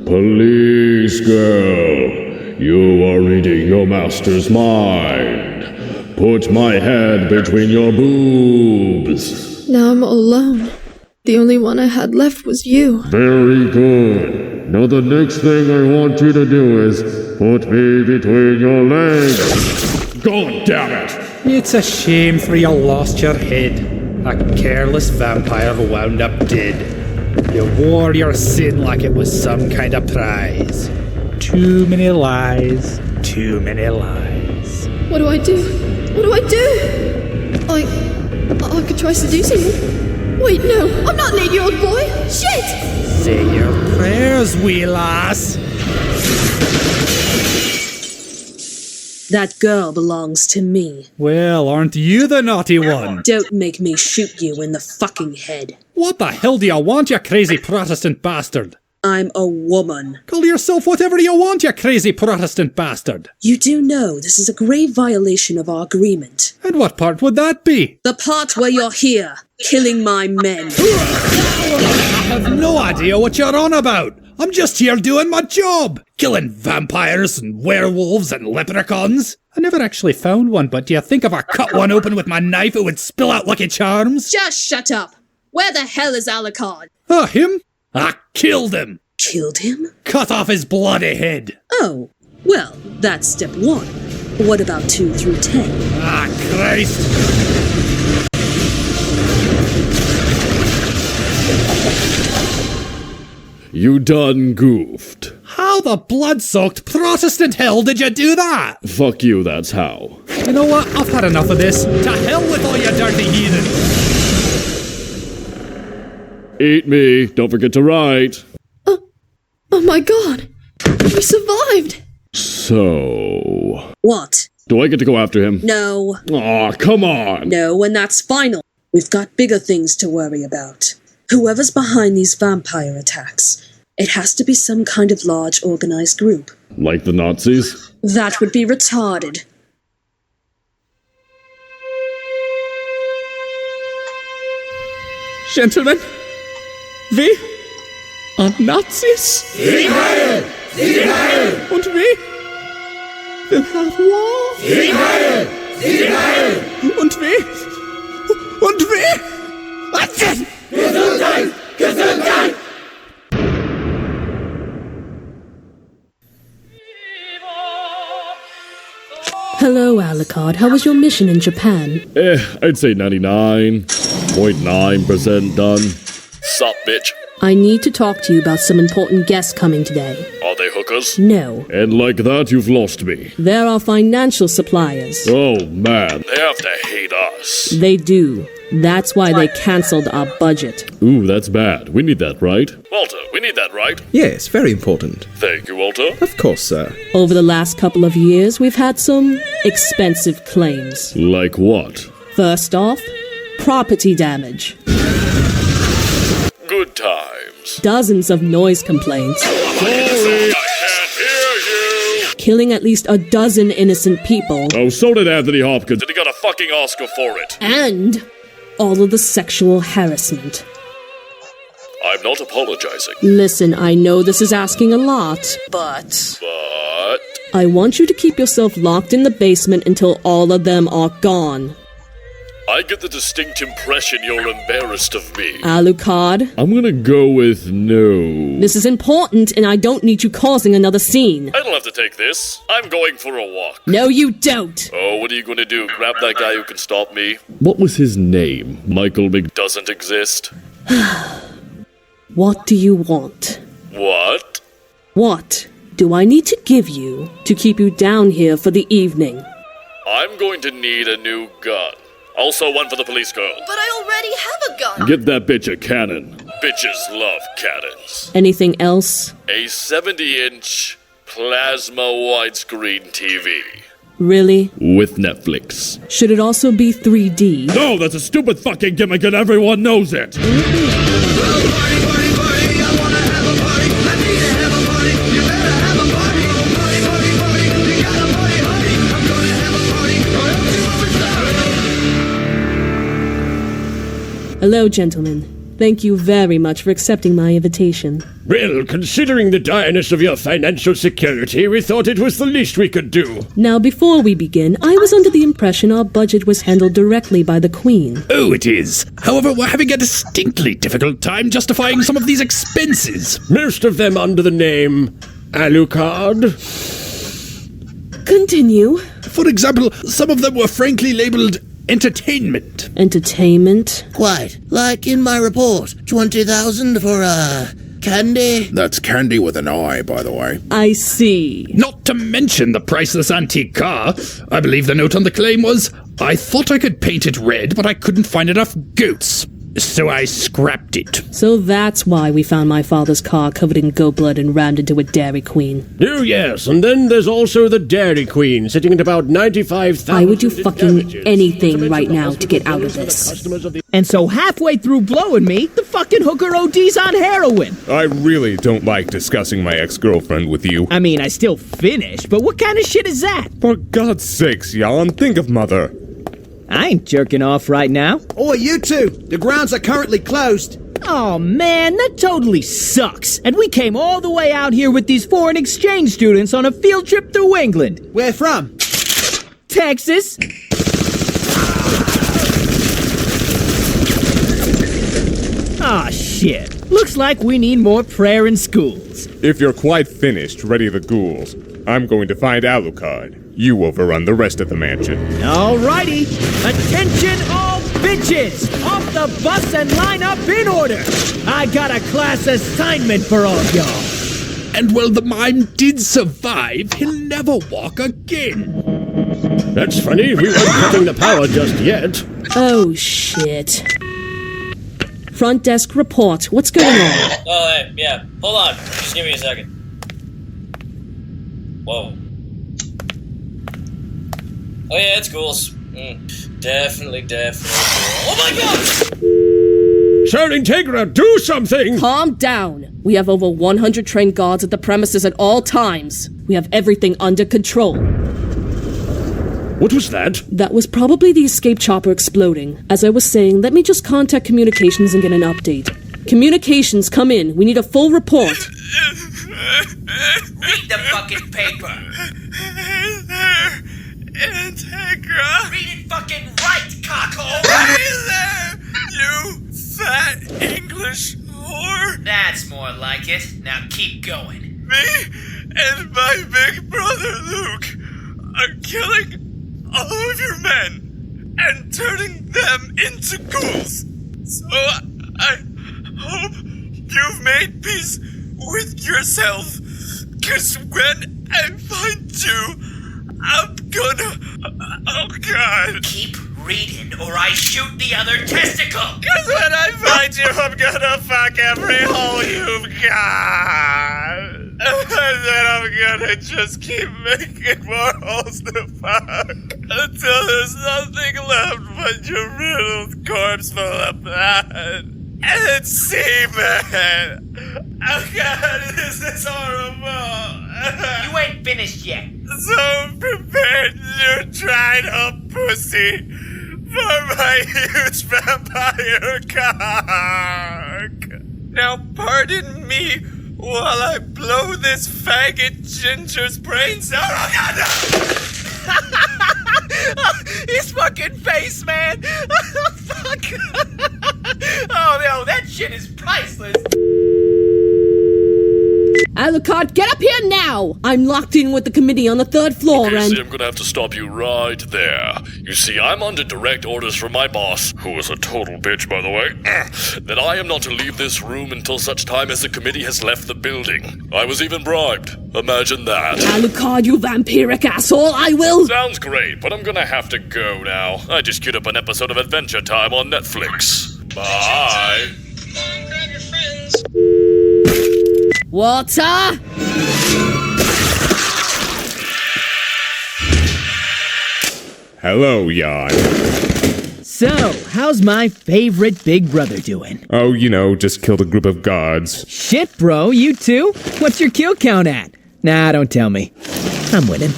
Police girl. You are reading your master's mind. Put my head between your boobs. Now I'm all alone. The only one I had left was you. Very good. Now the next thing I want you to do is put me between your legs. God damn it! It's a shame for you lost your head. A careless vampire wound up dead. You wore your sin like it was some kind of prize. Too many lies. Too many lies. What do I do? What do I do? I could try seducing him. Wait, no, I'm not an 8-year-old boy. Shit! Say your prayers, wee lass. That girl belongs to me. Well, aren't you the naughty one? Don't make me shoot you in the fucking head. What the hell do you want, you crazy Protestant bastard? I'm a woman. Call yourself whatever you want, you crazy Protestant bastard. You do know this is a grave violation of our agreement. And what part would that be? The part where you're here, killing my men. I have no idea what you're on about. I'm just here doing my job. Killing vampires and werewolves and leprechauns. I never actually found one, but do you think if I cut one open with my knife it would spill out Lucky Charms? Just shut up. Where the hell is Alucard? Him? I killed him. Killed him? Cut off his bloody head. Oh, well, that's step one. What about 2 through 10? Ah, Christ! You done goofed. How the blood-soaked Protestant hell did you do that? Fuck you, that's how. You know what? I've had enough of this. To hell with all you dirty heathen! Eat me, don't forget to write. Oh my god! We survived! So... What? Do I get to go after him? No. Aw, come on! No, and that's final. We've got bigger things to worry about. Whoever's behind these vampire attacks, it has to be some kind of large organized group. Like the Nazis? That would be retarded. Gentlemen, wir are Nazis. Sieg Heil! Sieg Heil! Und wir will have war. Sieg Heil! Sieg Heil! Und wir Gesundheit! Gesundheit! Hello, Alucard. How was your mission in Japan? I'd say 99.9% done. Sup, bitch? I need to talk to you about some important guests coming today. Are they hookers? No. And like that, you've lost me. They're our financial suppliers. Oh, man. They have to hate us. They do. That's why they cancelled our budget. Ooh, that's bad. We need that, right? Walter, we need that, right? Yes, very important. Thank you, Walter. Of course, sir. Over the last couple of years, we've had some expensive claims. Like what? First off, property damage. Good times. Dozens of noise complaints. Sorry, I can't hear you. Killing at least a dozen innocent people. Oh, so did Anthony Hopkins, and he got a fucking Oscar for it. And all of the sexual harassment. I'm not apologizing. Listen, I know this is asking a lot, but I want you to keep yourself locked in the basement until all of them are gone. I get the distinct impression you're embarrassed of me. Alucard? I'm gonna go with no. This is important, and I don't need you causing another scene. I don't have to take this. I'm going for a walk. No, you don't. Oh, what are you gonna do? Grab that guy who can stop me? What was his name? Michael doesn't exist? What do you want? What? What do I need to give you to keep you down here for the evening? I'm going to need a new gun. Also one for the police girl. But I already have a gun! Get that bitch a cannon. Bitches love cannons. Anything else? A 70-inch plasma widescreen TV. Really? With Netflix. Should it also be 3D? No, that's a stupid fucking gimmick and everyone knows it! Hello, gentlemen. Thank you very much for accepting my invitation. Well, considering the direness of your financial security, we thought it was the least we could do. Now, before we begin, I was under the impression our budget was handled directly by the Queen. Oh, it is. However, we're having a distinctly difficult time justifying some of these expenses. Most of them under the name Alucard. Continue. For example, some of them were frankly labeled entertainment. Entertainment? Quite. Like in my report, 20,000 for, candy? That's candy with an I, by the way. I see. Not to mention the priceless antique car. I believe the note on the claim was, I thought I could paint it red, but I couldn't find enough goats. So I scrapped it. So that's why we found my father's car covered in goat blood and rammed into a Dairy Queen. Oh, yes, and then there's also the Dairy Queen, sitting at about 95,000. I would do fucking anything right now to get out of this. And so halfway through blowing me, the fucking hooker OD's on heroin. I really don't like discussing my ex-girlfriend with you. I mean, I still finished, but what kind of shit is that? For God's sakes, Jan, think of Mother. I ain't jerking off right now. Oi, you two! The grounds are currently closed. Oh man, that totally sucks. And we came all the way out here with these foreign exchange students on a field trip through England. Where from? Texas. Aw, shit. Looks like we need more prayer in schools. this. If you're quite finished, ready the ghouls. I'm going to find Alucard. You overrun the rest of the mansion. Alrighty. Attention all bitches! Off the bus and line up in order. I got a class assignment for all of y'all. And while the mime did survive, he'll never walk again. That's funny. We weren't cutting the power just yet. Oh, shit. Front desk report. What's going on? Oh, hey, yeah. Hold on. Just give me a second. Whoa. Oh, yeah, it's ghouls. Definitely. Oh, my God! Sir Integra, do something! Calm down. We have over 100 trained guards at the premises at all times. We have everything under control. What was that? That was probably the escape chopper exploding. As I was saying, let me just contact communications and get an update. Communications, come in. We need a full report. Read the fucking paper. Integra. Read it fucking right, cockhole. Hey there, you fat English whore. That's more like it. Now keep going. Me and my big brother Luke are killing all of your men and turning them into ghouls. So I hope you've made peace with yourself, 'cause when I find you, I'm gonna... Oh, God. Keep reading or I shoot the other testicle. 'Cause when I find you, I'm gonna fuck every hole you've got. And then I'm gonna just keep making more holes to fuck until there's nothing left but your riddled corpse full of blood and semen. Oh, God, this is horrible. You ain't finished yet. So prepare your dried up pussy for my huge vampire cock. Now pardon me while I blow this faggot Ginger's brains out. Oh, God, no. His fucking face, man! Fuck! Oh no, that shit is priceless! Alucard, get up here now! I'm locked in with the committee on the 3rd floor Okay, and... see, I'm gonna have to stop you right there. You see, I'm under direct orders from my boss, who is a total bitch, by the way, that I am not to leave this room until such time as the committee has left the building. I was even bribed. Imagine that. Alucard, you vampiric asshole, I will... Sounds great, but I'm gonna have to go now. I just queued up an episode of Adventure Time on Netflix. Bye. Walter? Hello, Jan. So, how's my favorite big brother doing? Oh, you know, just killed a group of guards. Shit, bro, you too? What's your kill count at? Nah, don't tell me. I'm winning.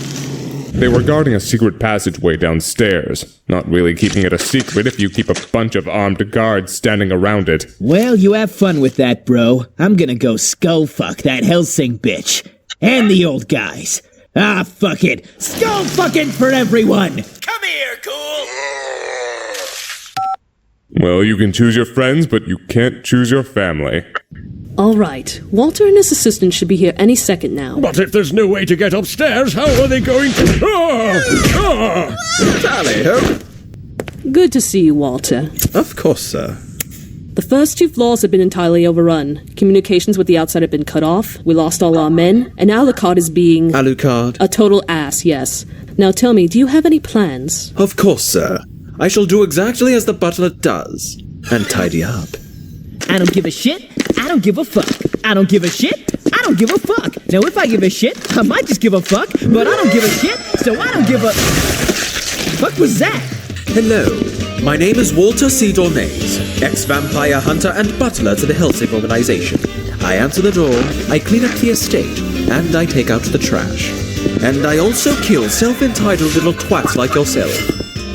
They were guarding a secret passageway downstairs. Not really keeping it a secret if you keep a bunch of armed guards standing around it. Well, you have fun with that, bro. I'm gonna go skull fuck that Helsing bitch. And the old guys. Ah, fuck it. Skull fucking for everyone! Come here, ghoul! Well, you can choose your friends, but you can't choose your family. All right. Walter and his assistant should be here any second now. But if there's no way to get upstairs, how are they going to... Tally-ho! Good to see you, Walter. Of course, sir. The first 2 floors have been entirely overrun. Communications with the outside have been cut off. We lost all our men. And Alucard is being... Alucard? A total ass, yes. Now tell me, do you have any plans? Of course, sir. I shall do exactly as the butler does. And tidy up. I don't give a shit. I don't give a fuck. I don't give a shit. I don't give a fuck. Now, if I give a shit, I might just give a fuck, but I don't give a shit, so I don't give a... Fuck was that? Hello. My name is Walter C. Dornays, ex-vampire hunter and butler to the Helsing organization. I answer the door, I clean up the estate, and I take out the trash. And I also kill self-entitled little twats like yourself.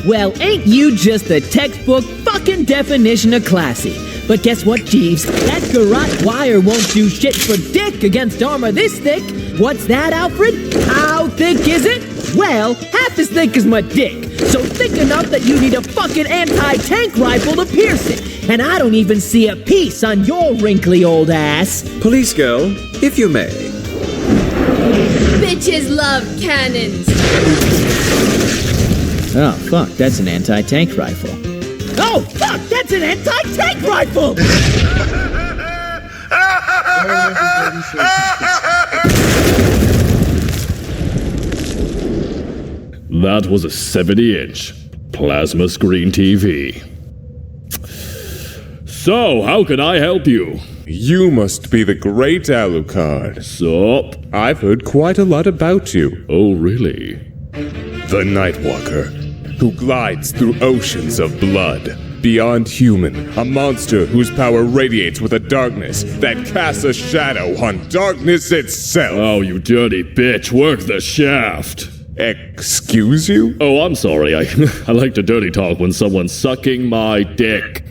Well, ain't you just the textbook fucking definition of classy? But guess what, Jeeves? That garrote wire won't do shit for dick against armor this thick. What's that, Alfred? How thick is it? Well, half as thick as my dick. So thick enough that you need a fucking anti-tank rifle to pierce it. And I don't even see a piece on your wrinkly old ass. Police girl, if you may. Bitches love cannons. Oh, fuck, that's an anti-tank rifle. Oh, fuck, that's an anti-tank rifle! That was a 70-inch plasma screen TV. So, how can I help you? You must be the great Alucard. Sup? I've heard quite a lot about you. Oh, really? The Nightwalker, who glides through oceans of blood. Beyond human, a monster whose power radiates with a darkness that casts a shadow on darkness itself. Oh, you dirty bitch, work the shaft. Excuse you? Oh, I'm sorry. I like to dirty talk when someone's sucking my dick.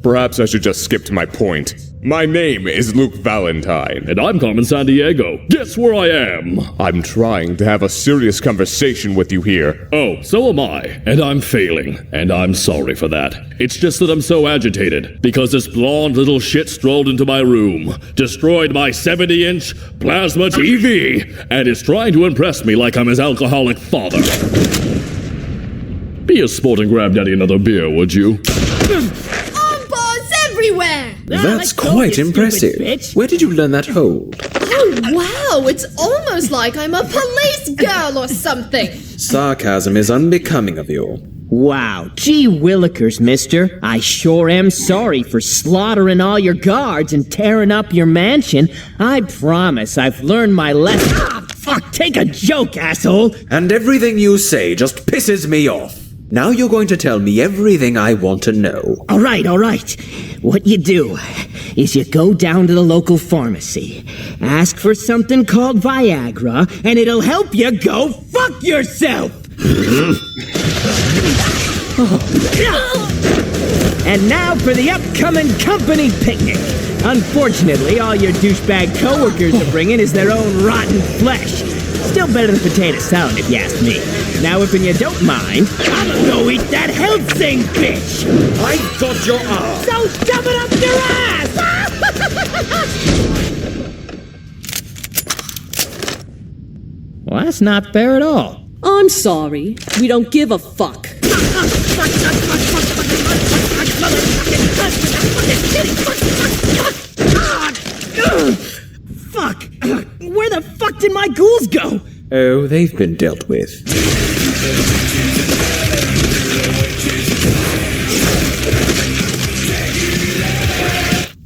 Perhaps I should just skip to my point. My name is Luke Valentine. And I'm Carmen Sandiego. Guess where I am? I'm trying to have a serious conversation with you here. Oh, so am I. And I'm failing. And I'm sorry for that. It's just that I'm so agitated. Because this blonde little shit strolled into my room, destroyed my 70-inch plasma TV, and is trying to impress me like I'm his alcoholic father. Be a sport and grab Daddy another beer, would you? Everywhere! That's quite impressive. Where did you learn that hold? Oh, wow! It's almost like I'm a police girl or something! Sarcasm is unbecoming of you. Wow, gee willikers, mister. I sure am sorry for slaughtering all your guards and tearing up your mansion. I promise I've learned my lesson. Ah, fuck, take a joke, asshole! And everything you say just pisses me off. Now you're going to tell me everything I want to know. All right. What you do is you go down to the local pharmacy, ask for something called Viagra, and it'll help you go fuck yourself! And now for the upcoming company picnic. Unfortunately, all your douchebag coworkers are bringing is their own rotten flesh. Still better than potato salad, if you ask me. Now, if you don't mind, I'm gonna go eat that Helsing bitch! I got your arm! So shove it up your ass! Well, that's not fair at all. I'm sorry. We don't give a fuck. Fuck! Where the fuck did my ghouls go? Oh, they've been dealt with.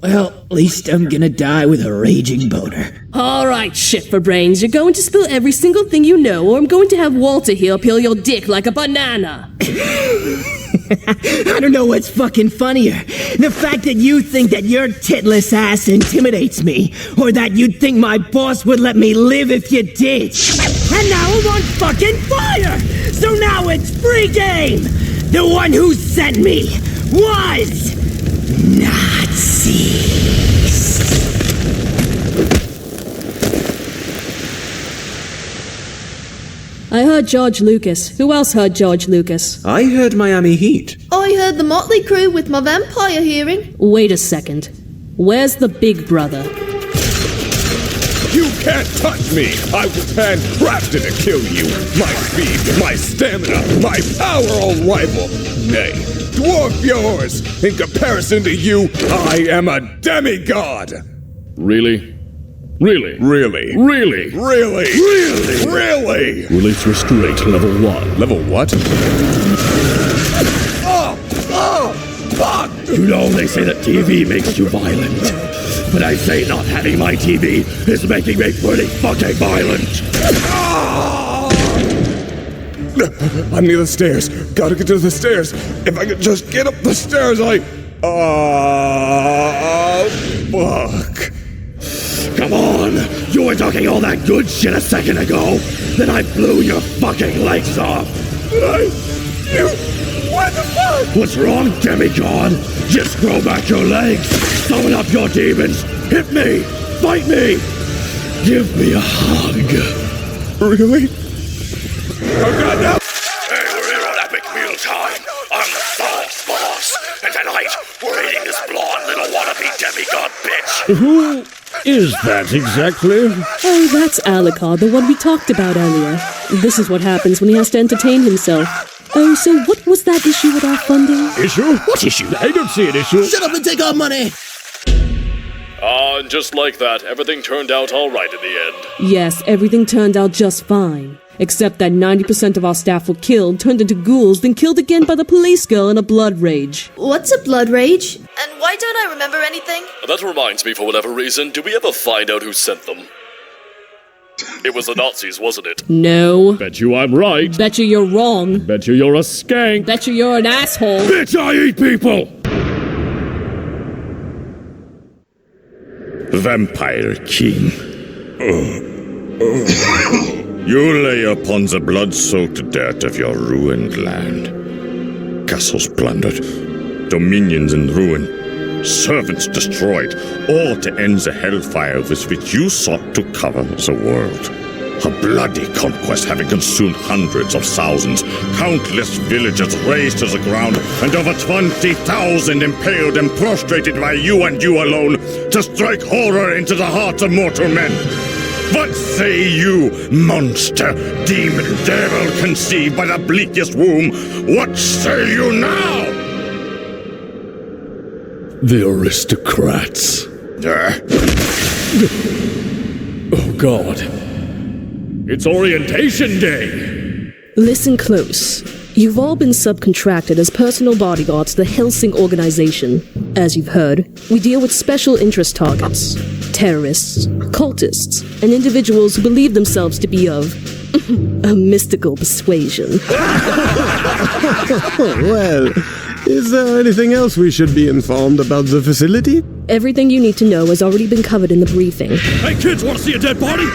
Well, at least I'm gonna die with a raging boner. Alright, shit for brains. You're going to spill every single thing you know, or I'm going to have Walter here peel your dick like a banana. I don't know what's fucking funnier. The fact that you think that your titless ass intimidates me, or that you'd think my boss would let me live if you did. And now I'm on fucking fire! So now it's free game! The one who sent me was Nazis! I heard George Lucas. Who else heard George Lucas? I heard Miami Heat. I heard the Motley Crue with my vampire hearing. Wait a second. Where's the big brother? You can't touch me! I was handcrafted to kill you! My speed, my stamina, my power unrivaled! Nay, dwarf yours! In comparison to you, I am a demigod! Really? Really? Really? Really? Really? Really? Really? Release restraint level 1. Level what? Oh, fuck! You know they say that TV makes you violent. But I say not having my TV is making me pretty fucking violent. I'm near the stairs. Gotta get to the stairs. If I could just get up the stairs, fuck. Come on! You were talking all that good shit a second ago. Then I blew your fucking legs off. What the fuck? What's wrong, demigod? Just grow back your legs. Summon up your demons. Hit me. Fight me. Give me a hug. Really? Oh god, no! Hey, we're here on Epic right. We're eating this blonde little wannabe demigod bitch. Who is that exactly? Oh, that's Alucard, the one we talked about earlier. This is what happens when he has to entertain himself. Oh, so what was that issue with our funding? Issue? What issue? I don't see an issue. Shut up and take our money! And just like that, everything turned out all right in the end. Yes, everything turned out just fine. Except that 90% of our staff were killed, turned into ghouls, then killed again by the police girl in a blood rage. What's a blood rage? And why don't I remember anything? That reminds me, for whatever reason, did we ever find out who sent them? It was the Nazis, wasn't it? No. Bet you I'm right. Bet you you're wrong. Bet you you're a skank. Bet you you're an asshole. Bitch, I eat people! Vampire King. You lay upon the blood-soaked dirt of your ruined land. Castles plundered, dominions in ruin, servants destroyed, all to end the hellfire with which you sought to cover the world. A bloody conquest having consumed hundreds of thousands, countless villages razed to the ground, and over 20,000 impaled and prostrated by you and you alone to strike horror into the hearts of mortal men. What say you, monster, demon, devil conceived by the bleakest womb? What say you now? The aristocrats. Oh, God. It's orientation day! Listen close. You've all been subcontracted as personal bodyguards to the Helsing organization. As you've heard, we deal with special interest targets. Terrorists, cultists, and individuals who believe themselves to be of a mystical persuasion. Well, is there anything else we should be informed about the facility? Everything you need to know has already been covered in the briefing. Hey kids, wanna see a dead body?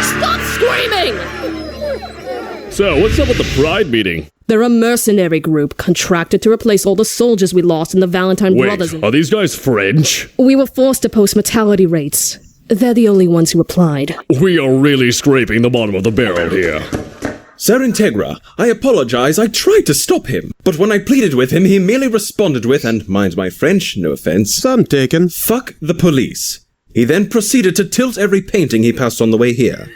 Stop screaming! So, what's up with the Pride meeting? They're a mercenary group contracted to replace all the soldiers we lost in the Valentine Brothers. Wait, are these guys French? We were forced to post mortality rates. They're the only ones who applied. We are really scraping the bottom of the barrel here. Sir Integra, I apologize, I tried to stop him. But when I pleaded with him, he merely responded with, and mind my French, no offense, some taken, fuck the police. He then proceeded to tilt every painting he passed on the way here.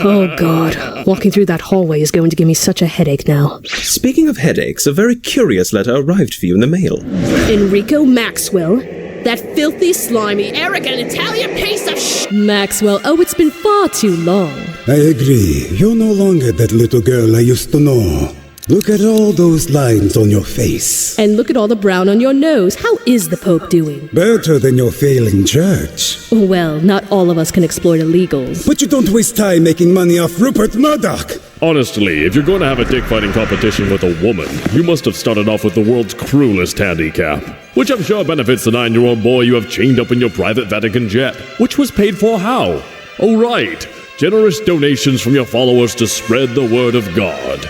Oh God, walking through that hallway is going to give me such a headache now. Speaking of headaches, a very curious letter arrived for you in the mail. Enrico Maxwell? That filthy, slimy, arrogant Italian piece of Maxwell, oh, it's been far too long. I agree. You're no longer that little girl I used to know. Look at all those lines on your face. And look at all the brown on your nose. How is the Pope doing? Better than your failing church. Well, not all of us can exploit illegals. But you don't waste time making money off Rupert Murdoch. Honestly, if you're going to have a dick-fighting competition with a woman, you must have started off with the world's cruelest handicap. Which I'm sure benefits the 9-year-old boy you have chained up in your private Vatican jet. Which was paid for how? Oh right, generous donations from your followers to spread the word of God.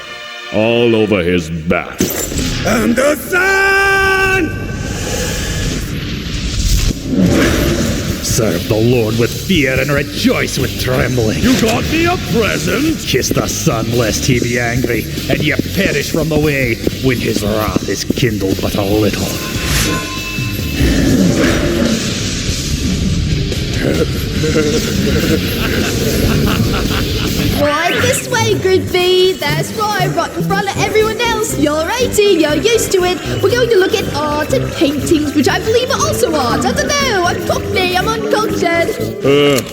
All over his back. And the sun! Serve the Lord with fear and rejoice with trembling. You got me a present? Kiss the sun lest he be angry, and ye perish from the way when his wrath is kindled but a little. Right this way, Gridby. That's right in front of everyone else. You're 18, you're used to it. We're going to look at art and paintings, which I believe are also art. I don't know, I'm Cockney, I'm uncultured.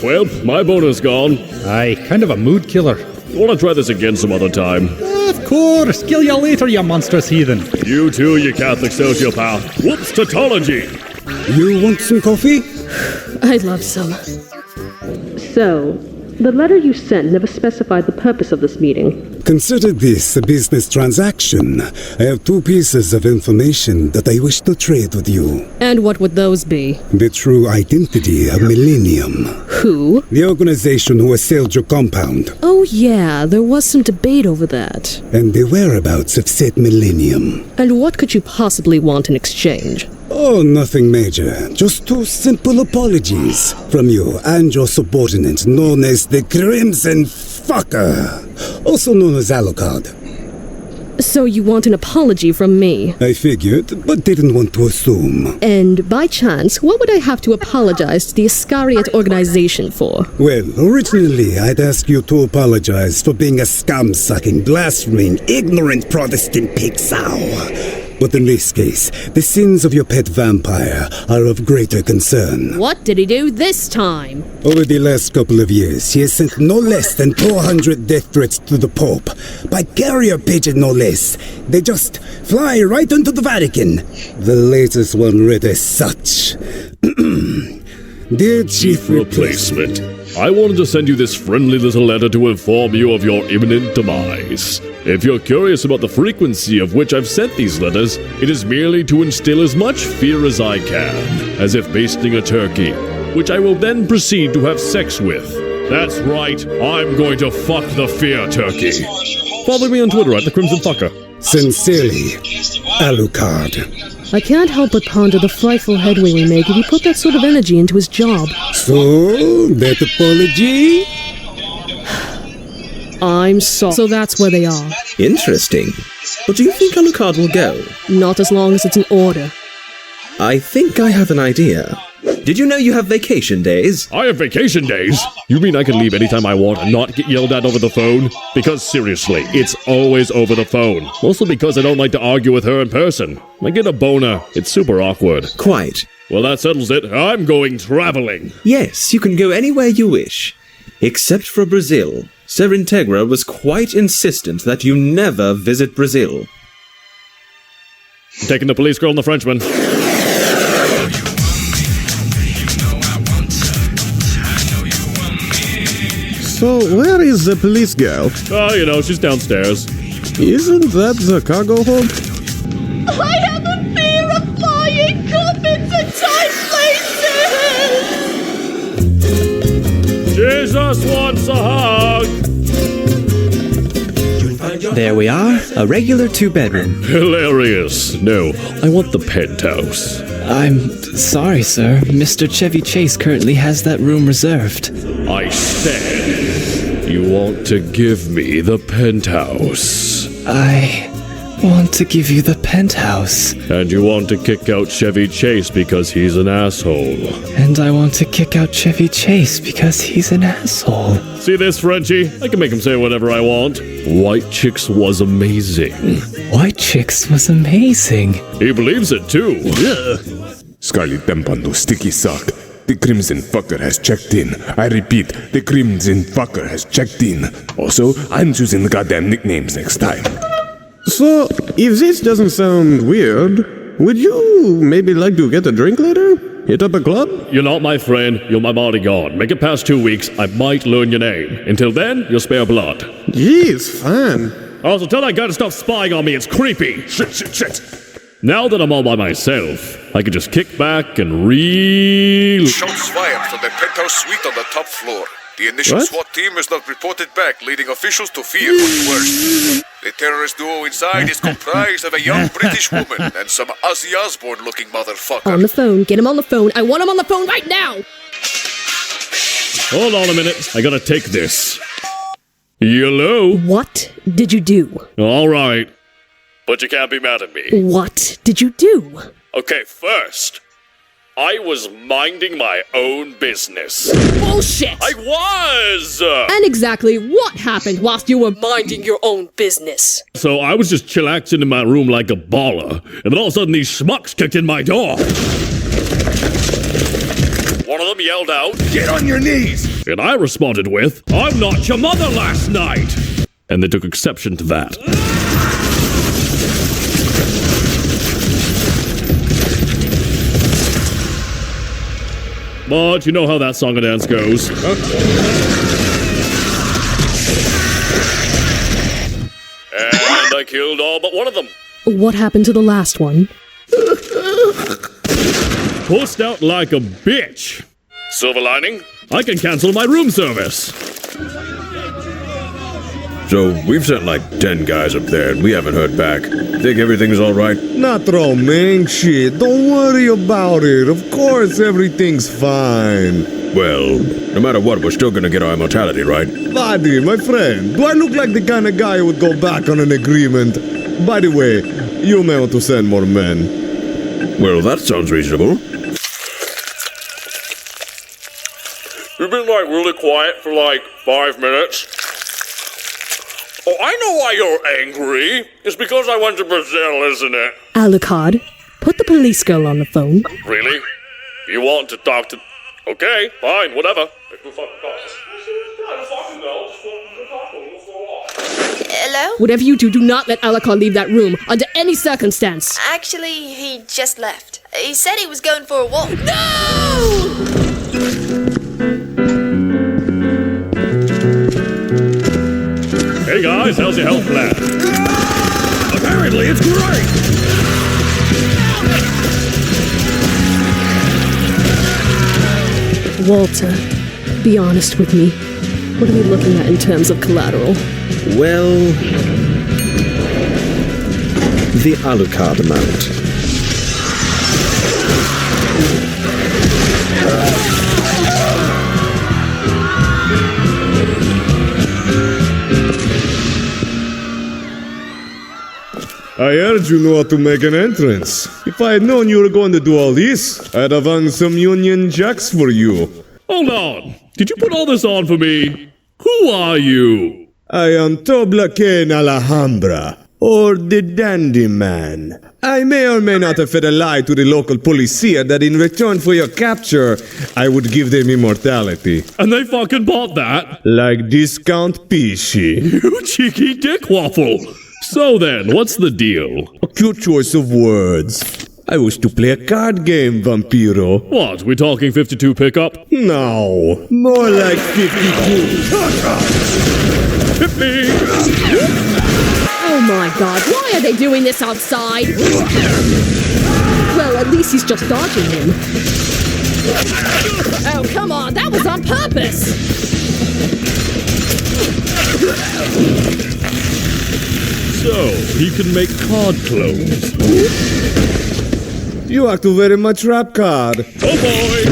Well, my bonus gone. Aye, kind of a mood killer. You wanna try this again some other time? Of course, kill you later, you monstrous heathen. You too, you Catholic sociopath. Whoops, tautology. You want some coffee? I'd love some. So, the letter you sent never specified the purpose of this meeting. Consider this a business transaction. I have 2 pieces of information that I wish to trade with you. And what would those be? The true identity of Millennium. Who? The organization who assailed your compound. Oh yeah, there was some debate over that. And the whereabouts of said Millennium. And what could you possibly want in exchange? Oh, nothing major. Just 2 simple apologies from you and your subordinate, known as the Crimson Fucker, also known as Alucard. So you want an apology from me? I figured, but didn't want to assume. And by chance, what would I have to apologize to the Iscariot organization for? Well, originally I'd ask you to apologize for being a scum-sucking, blaspheming, ignorant Protestant pig sow. But in this case, the sins of your pet vampire are of greater concern. What did he do this time? Over the last couple of years, he has sent no less than 400 death threats to the Pope. By carrier pigeon, no less. They just fly right into the Vatican. The latest one read as such. Dear Chief Replacement, I wanted to send you this friendly little letter to inform you of your imminent demise. If you're curious about the frequency of which I've sent these letters, it is merely to instill as much fear as I can, as if basting a turkey, which I will then proceed to have sex with. That's right, I'm going to fuck the fear turkey. Follow me on Twitter at the Crimson Fucker. Sincerely, Alucard. I can't help but ponder the frightful headway we make if he put that sort of energy into his job. So, that apology? I'm sorry. So that's where they are. Interesting. But do you think Alucard will go? Not as long as it's an order. I think I have an idea. Did you know you have vacation days? I have vacation days? You mean I can leave anytime I want and not get yelled at over the phone? Because seriously, it's always over the phone. Mostly because I don't like to argue with her in person. I get a boner. It's super awkward. Quite. Well, that settles it. I'm going traveling. Yes, you can go anywhere you wish. Except for Brazil. Ser Integra was quite insistent that you never visit Brazil. I'm taking the police girl and the Frenchman. So, where is the police girl? Oh, you know, she's downstairs. Isn't that the cargo hold? I have a fear of flying coffins and tight places! Jesus wants a hug! There we are, a regular 2-bedroom. Hilarious. No, I want the penthouse. I'm sorry, sir. Mr. Chevy Chase currently has that room reserved. I said, you want to give me the penthouse. I want to give you the penthouse. And you want to kick out Chevy Chase because he's an asshole. And I want to kick out Chevy Chase because he's an asshole. See this, Frenchie? I can make him say whatever I want. White Chicks was amazing. White Chicks was amazing. He believes it too. Scarlet Tempano, sticky sock. The Crimson Fucker has checked in. I repeat, the Crimson Fucker has checked in. Also, I'm choosing the goddamn nicknames next time. So, if this doesn't sound weird, would you maybe like to get a drink later? Hit up a club? You're not my friend, you're my bodyguard. Make it past 2 weeks, I might learn your name. Until then, you'll spare blood. Jeez, fine. Also, tell that guy to stop spying on me, it's creepy. Shit. Now that I'm all by myself, I can just kick back and reel. Shots fired from the penthouse suite on the top floor. The initial SWAT team has not reported back, leading officials to fear for the worst. The terrorist duo inside is comprised of a young British woman and some Ozzy Osbourne-looking motherfucker. On the phone. Get him on the phone. I want him on the phone right now! Hold on a minute. I gotta take this. Hello? What did you do? All right. But you can't be mad at me. What did you do? Okay, first, I was minding my own business. Bullshit! I was! And exactly what happened whilst you were minding your own business? So I was just chillaxing in my room like a baller, and then all of a sudden these schmucks kicked in my door. One of them yelled out, "Get on your knees!" And I responded with, "I'm not your mother last night!" And they took exception to that. But you know how that song and dance goes. And I killed all but one of them. What happened to the last one? Pushed out like a bitch. Silver lining, I can cancel my room service. So, we've sent like 10 guys up there and we haven't heard back. Think everything's alright? Not wrong, man. Shit, don't worry about it. Of course, everything's fine. Well, no matter what, we're still gonna get our immortality, right? Buddy, my friend, do I look like the kind of guy who would go back on an agreement? By the way, you may want to send more men. Well, that sounds reasonable. You've been like really quiet for like 5 minutes. Oh, I know why you're angry. It's because I went to Brazil, isn't it? Alucard, put the police girl on the phone. Really? You want to talk to... Okay, fine, whatever. Hello? Whatever you do, do not let Alucard leave that room under any circumstance. Actually, he just left. He said he was going for a walk. No! Hey guys, how's your health plan? Apparently it's great! Walter, be honest with me. What are we looking at in terms of collateral? Well, the Alucard amount. I heard you know how to make an entrance. If I had known you were going to do all this, I'd have hung some Union Jacks for you. Hold on. Did you put all this on for me? Who are you? I am Toblacain Alhambra, or the Dandy Man. I may or may not have fed a lie to the local police here that in return for your capture, I would give them immortality. And they fucking bought that? Like Discount Pishy. You cheeky dick waffle. So then, what's the deal? A cute choice of words. I wish to play a card game, Vampiro. What, we talking 52 pickup? No, more like 52. Hit me! Oh my god, why are they doing this outside? Well, at least he's just dodging him. Oh, come on, that was on purpose! So, he can make card clones. You act very much rap card. Oh boy!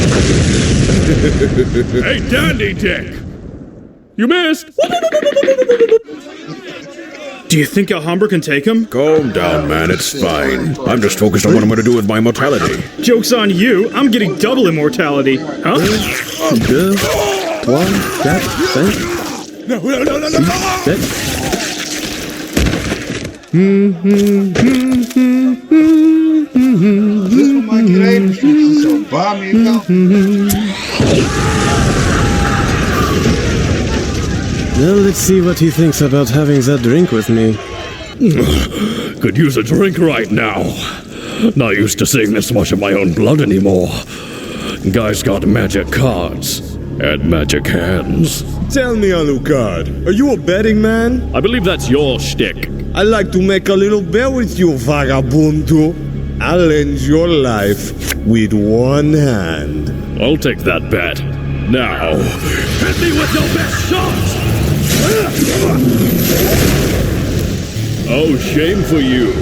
Hey, Dandy Dick! You missed! Do you think Alhambra can take him? Calm down, man, it's fine. I'm just focused on what I'm gonna do with my immortality. Joke's on you, I'm getting double immortality. Huh? Deux, trois, quatre, cinq, No. six, Well, let's see what he thinks about having that drink with me. Could use a drink right now. Not used to seeing this much of my own blood anymore. Guy's got magic cards and magic hands. Tell me, Alucard, are you a betting man? I believe that's your shtick. I'd like to make a little bet with you, vagabundo. I'll end your life with one hand. I'll take that bet. Now. Hit me with your best shot! Oh, shame for you.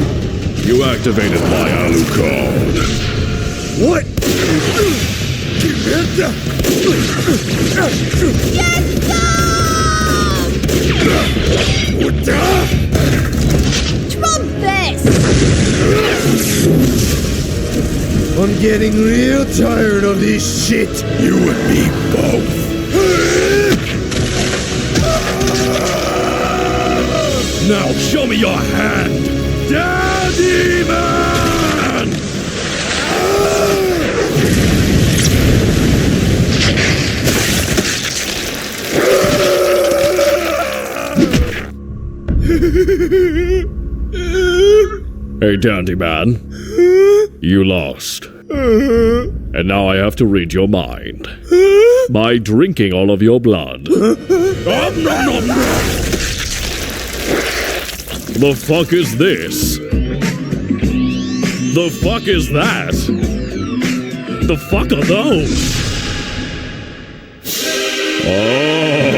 You activated my Alucard. What? Drop this! I'm getting real tired of this shit. You and me both. Now show me your hand, Daddy Man! Hey, Dandy Man. You lost. And now I have to read your mind. By drinking all of your blood. The fuck is this? The fuck is that? The fuck are those? Oh.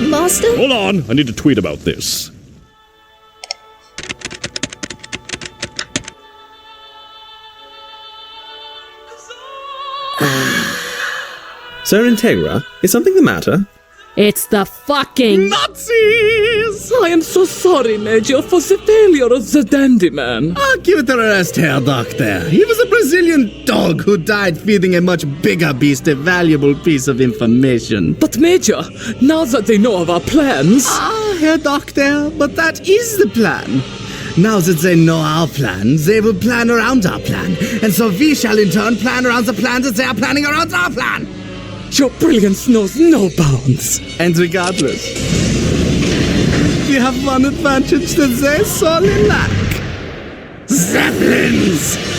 Master? Hold on, I need to tweet about this. Sir Integra, is something the matter? It's the fucking Nazis! I am so sorry, Major, for the failure of the dandy man. Give it a rest, Herr Doctor. He was a Brazilian dog who died feeding a much bigger beast a valuable piece of information. But Major, now that they know of our plans... Herr Doctor, but that is the plan. Now that they know our plan, they will plan around our plan. And so we shall in turn plan around the plan that they are planning around our plan. Your brilliance knows no bounds. And regardless, we have one advantage that they sorely lack. Zeppelins!